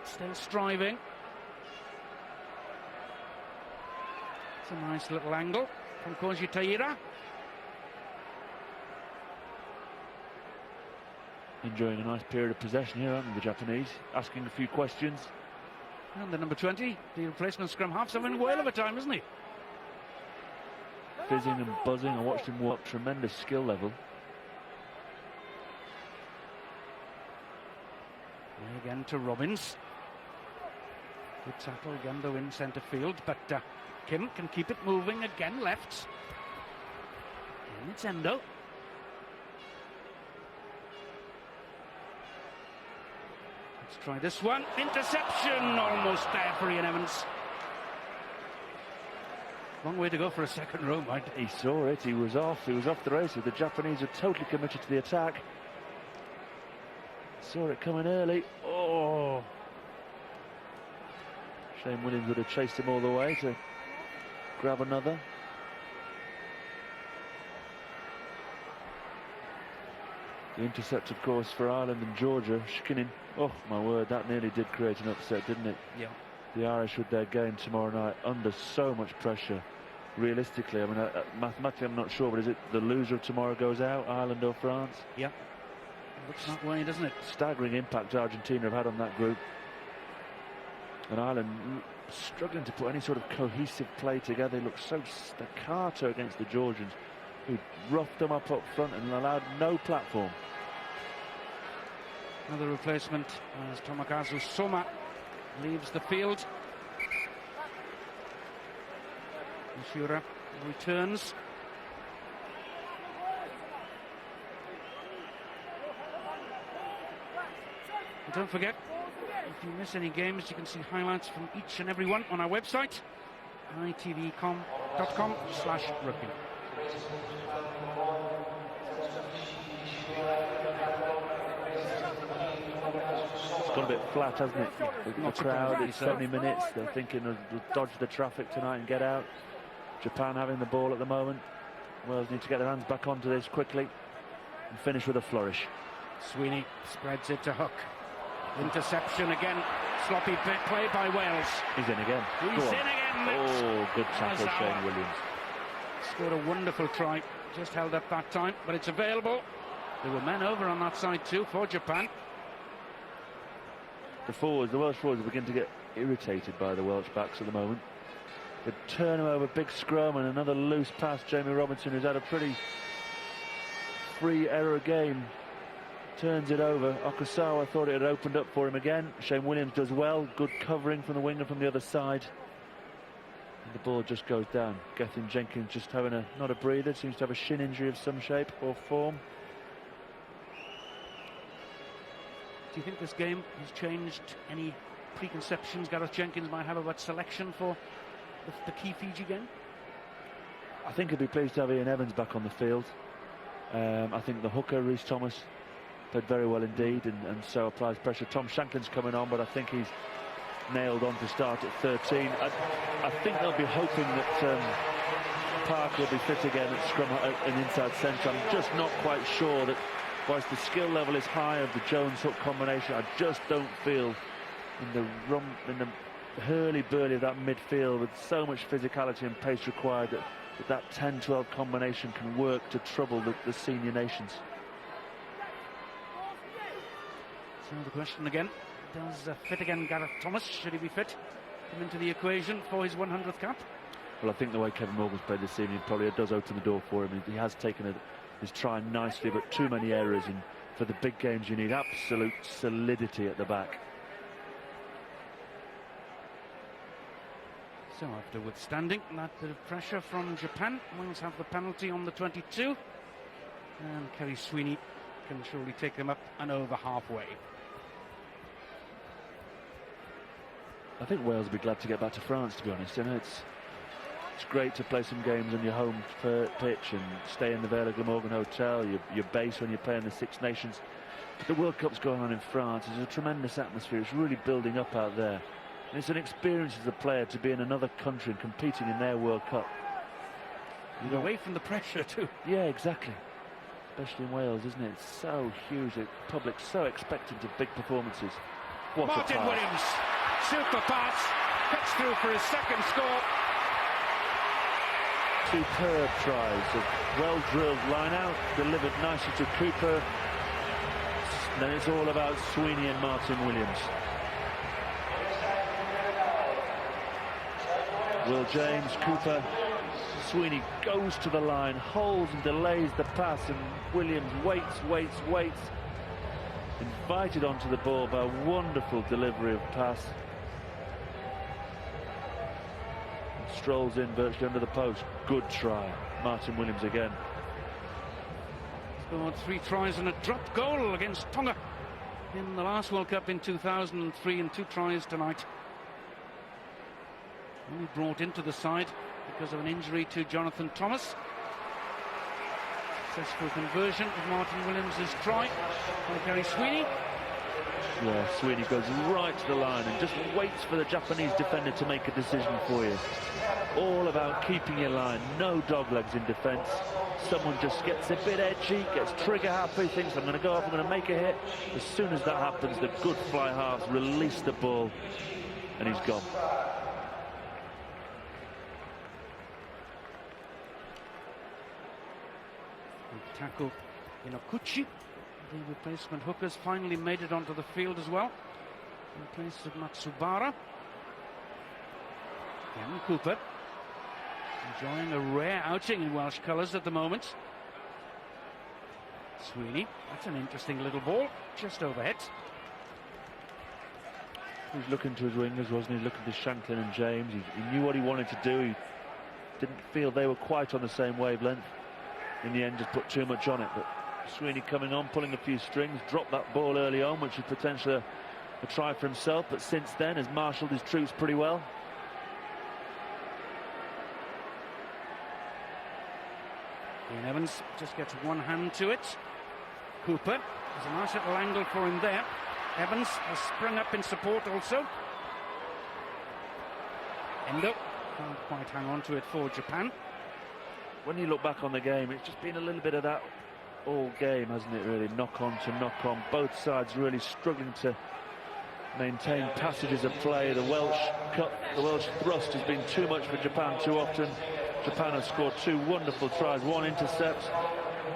still striving. It's a nice little angle from Koji Taira. Enjoying a nice period of possession here, aren't they, the Japanese? Asking a few questions. And the number 20, the replacement scrum half's having a whale of a time, isn't he? fizzing and buzzing. I watched him walk, tremendous skill level. Again to Robbins. Good tackle again, though, in centre field, but Kim can keep it moving again left. And it's Endo. Let's try this one. Interception, almost there for Ian Evans. Long way to go for a second row, mind. He saw it, he was off the races. The Japanese are totally committed to the attack. Saw it coming early. Oh! Shane Williams would have chased him all the way to grab another. The intercept, of course, for Ireland and Georgia. Shkinin. Oh, my word, that nearly did create an upset, didn't it? Yeah. The Irish with their game tomorrow night under so much pressure. Realistically, I mean, mathematically I'm not sure, but is it the loser of tomorrow goes out, Ireland or France? Yeah. Looks that way, doesn't it? Staggering impact Argentina have had on that group. And Ireland struggling to put any sort of cohesive play together. They look so staccato against the Georgians, who roughed them up front and allowed no platform. Another replacement as Tomokazu Soma leaves the field. Ishura returns. And don't forget, if you miss any games, you can see highlights from each and every one on our website, itvcom.com/rugby. It's gone a bit flat, hasn't it? The crowd, it's 70 minutes. They're thinking of dodge the traffic tonight and get out. Japan having the ball at the moment. Wales need to get their hands back onto this quickly and finish with a flourish. Sweeney spreads it to Hook. Interception again. Sloppy play by Wales. He's in again. He's in again. Oh, good tackle, Shane Williams. Scored a wonderful try. Just held up that time, but it's available. There were men over on that side too for Japan. The Welsh forwards begin to get irritated by the Welsh backs at the moment. They turn him over, big scrum, and another loose pass. Jamie Robinson, who's had a pretty free error game, turns it over. Okusawa thought it had opened up for him again. Shane Williams does well. Good covering from the winger from the other side. And the ball just goes down. Gethin Jenkins just having not a breather. Seems to have a shin injury of some shape or form. Do you think this game has changed any preconceptions Gareth Jenkins might have about selection for the key Fiji game? I think he'd be pleased to have Ian Evans back on the field. I think the hooker, Rhys Thomas, played very well indeed, and so applies pressure. Tom Shanklin's coming on, but I think he's nailed on to start at 13. I think they'll be hoping that Park will be fit again at scrum and inside centre. I'm just not quite sure that, whilst the skill level is high of the Jones-Hook combination, I just don't feel in the hurly-burly of that midfield with so much physicality and pace required that 10-12 combination can work to trouble the senior nations. So the question again, does fit again Gareth Thomas? Should he be fit? Come into the equation for his 100th cap? Well, I think the way Kevin Morgan's played this evening probably does open the door for him. He has taken his try nicely, but too many errors, and for the big games you need absolute solidity at the back. So after withstanding that bit of pressure from Japan, Wales have the penalty on the 22, and Kerry Sweeney can surely take them up and over halfway. I think Wales will be glad to get back to France, to be honest. You know, it's great to play some games on your home pitch and stay in the Vale of Glamorgan Hotel, your base when you're playing the Six Nations. But the World Cup's going on in France. There's a tremendous atmosphere. It's really building up out there. And it's an experience as a player to be in another country and competing in their World Cup. You're away from the pressure too. Yeah, exactly. Especially in Wales, isn't it? It's so huge. The public's so expectant of big performances. What Martin a pass. Williams, super pass, cuts through for his second score. Superb tries, a well-drilled line-out, delivered nicely to Cooper. Then it's all about Sweeney and Martin Williams. Will James, Cooper, Sweeney goes to the line, holds and delays the pass, and Williams waits. Invited onto the ball by a wonderful delivery of pass. And strolls in virtually under the post. Good try. Martin Williams again. Scored 3 tries and a drop goal against Tonga in the last World Cup in 2003, and 2 tries tonight. Only brought into the side because of an injury to Jonathan Thomas. Successful conversion of Martin Williams' try by Gary Sweeney. Yeah, Sweeney goes right to the line and just waits for the Japanese defender to make a decision for you. All about keeping your line, no doglegs in defence. Someone just gets a bit edgy, gets trigger happy, thinks I'm going to go up, I'm going to make a hit. As soon as that happens, the good fly halves release the ball and he's gone. Tackle Inokuchi. The replacement hookers finally made it onto the field as well, in place of Matsubara. Again, Cooper enjoying a rare outing in Welsh colours at the moment. Sweeney, that's an interesting little ball, just overhead. He was looking to his wingers, wasn't he? Looking to Shanklin and James. He knew what he wanted to do. He didn't feel they were quite on the same wavelength. In the end, just put too much on it. But Sweeney coming on, pulling a few strings, dropped that ball early on, which was potentially a try for himself, but since then has marshalled his troops pretty well. Ian Evans just gets one hand to it. Cooper, there's a nice little angle for him there. Evans has sprung up in support also. Endo can't quite hang on to it for Japan. When you look back on the game, it's just been a little bit of that all game, hasn't it, really? Knock on to knock on. Both sides really struggling to maintain passages of play. The Welsh cut, the Welsh thrust has been too much for Japan too often. Japan has scored 2 wonderful tries, 1 intercept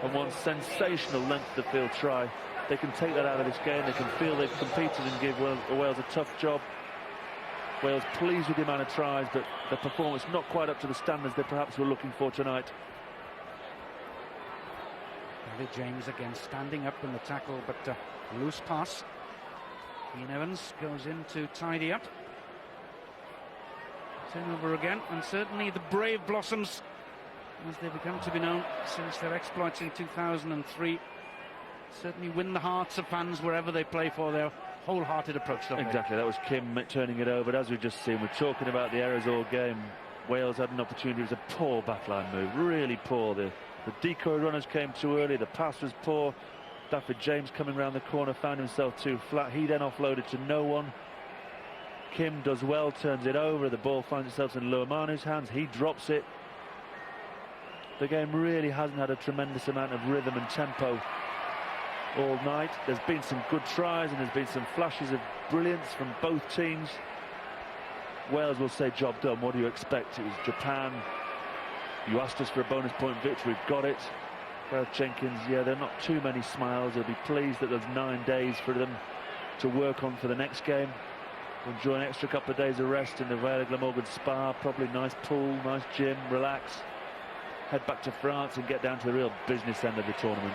and 1 sensational length of field try. They can take that out of this game. They can feel they've competed and give Wales a tough job. Wales pleased with the amount of tries, but the performance not quite up to the standards they perhaps were looking for tonight. David James again standing up in the tackle, but loose pass. Ian Evans goes in to tidy up. Turnover again, and certainly the Brave Blossoms, as they've become to be known since their exploits in 2003, certainly win the hearts of fans wherever they play for their wholehearted approach. Exactly, that was Kim turning it over. But as we've just seen, we're talking about the errors all game. Wales had an opportunity. It was a poor backline move, really poor. The decoy runners came too early, the pass was poor. David James coming around the corner found himself too flat. He then offloaded to no one. Kim does well, turns it over. The ball finds itself in Luamanu's hands. He drops it. The game really hasn't had a tremendous amount of rhythm and tempo all night. There's been some good tries and there's been some flashes of brilliance from both teams. Wales will say job done. What do you expect? It was Japan. You asked us for a bonus point victory. We've got it. Gareth Jenkins, yeah, there are not too many smiles. They'll be pleased that there's 9 days for them to work on for the next game. Enjoy an extra couple of days of rest in the Vale of Glamorgan Spa. Probably nice pool, nice gym, relax. Head back to France and get down to the real business end of the tournament.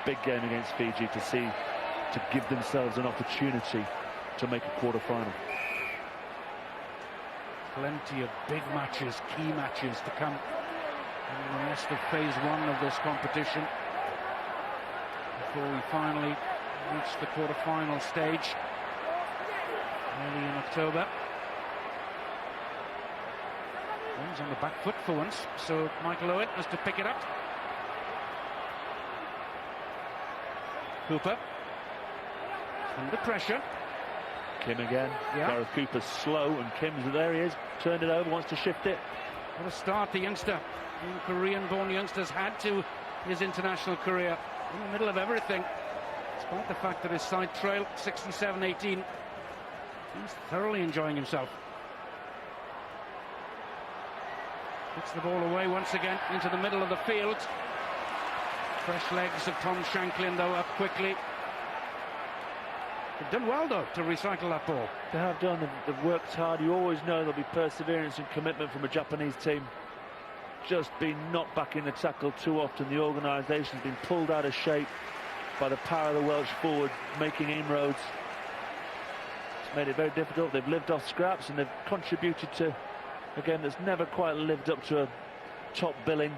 Big game against Fiji to give themselves an opportunity to make a quarter-final. Plenty of big matches, key matches to come in the rest of phase 1 of this competition before we finally reach the quarter-final stage early in October. Owen's on the back foot for once, so Michael Owen has to pick it up. Cooper under pressure. Kim again. Yeah. Gareth Cooper's slow and Kim's there. He is. Turned it over, wants to shift it. What a start the youngster, the Korean-born youngster's had to his international career. In the middle of everything, despite the fact that his side trail 67-18. He's thoroughly enjoying himself. Puts the ball away once again into the middle of the field. Fresh legs of Tom Shanklin, though, up quickly. They've done well, though, to recycle that ball. They have done. They've worked hard. You always know there'll be perseverance and commitment from a Japanese team. just been knocked back in the tackle too often. The organisation's been pulled out of shape by the power of the Welsh forward making inroads. It's made it very difficult. They've lived off scraps and they've contributed to a game that's never quite lived up to a top billing.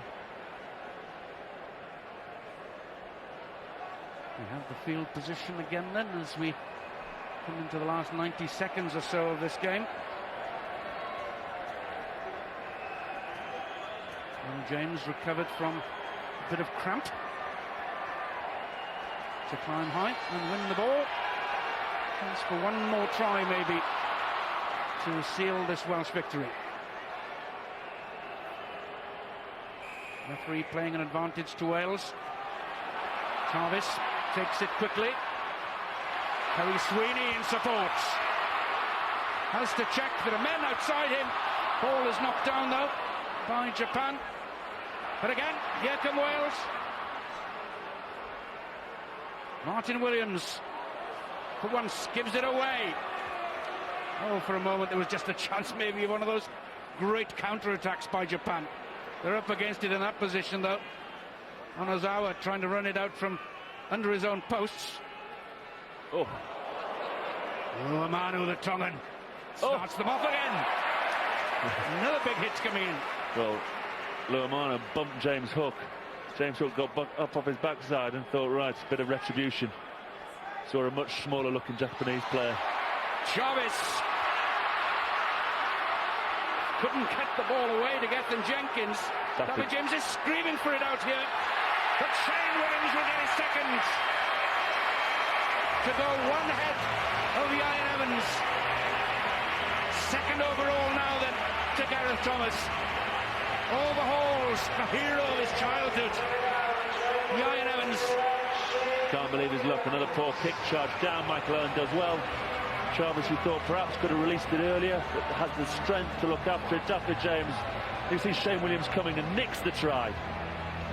We have the field position again then as we come into the last 90 seconds or so of this game. And James recovered from a bit of cramp to climb high and win the ball. Chance for one more try maybe to seal this Welsh victory. Referee playing an advantage to Wales. Jarvis takes it quickly. Harry Sweeney in support. Has to check. There are men outside him. Ball is knocked down though by Japan. But again, here come Wales. Martin Williams, for once, gives it away. Oh, for a moment there was just a chance maybe of one of those great counter-attacks by Japan. They're up against it in that position though. Onozawa trying to run it out from under his own posts. Oh, Manu the Tongan starts them off again. Another big hit coming in. Well, Luamano bumped James Hook. James Hook got up off his backside and thought, right, a bit of retribution. Saw a much smaller looking Japanese player. Jarvis couldn't cut the ball away to get them Jenkins. David James is screaming for it out here. But Shane Williams will get his second to go one ahead of Ian Evans. Second overall now then to Gareth Thomas. Overhauls the hero of his childhood, Ian Evans. Can't believe his luck. Another poor kick charge down. Michael Owen does well. Jarvis, who thought perhaps could have released it earlier, but has the strength to look after it. David James, you see Shane Williams coming and nicks the try.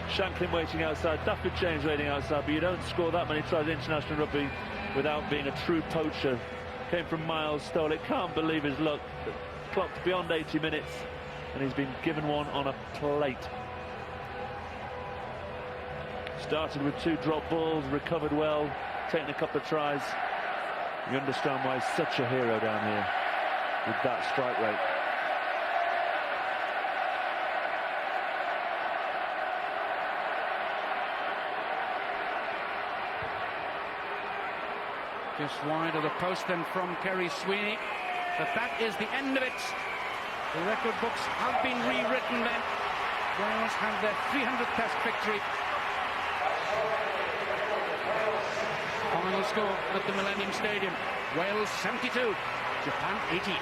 Shanklin waiting outside, David James waiting outside, but you don't score that many tries in international rugby without being a true poacher. Came from miles, stole it, can't believe his luck. Clocked beyond 80 minutes, and he's been given one on a plate. Started with 2 drop balls, recovered well, taken a couple of tries. You understand why he's such a hero down here with that strike rate. Just wide of the post then from Kerry Sweeney. But that is the end of it. The record books have been rewritten then. Wales have their 300th Test victory. Final score at the Millennium Stadium. Wales 72, Japan 80.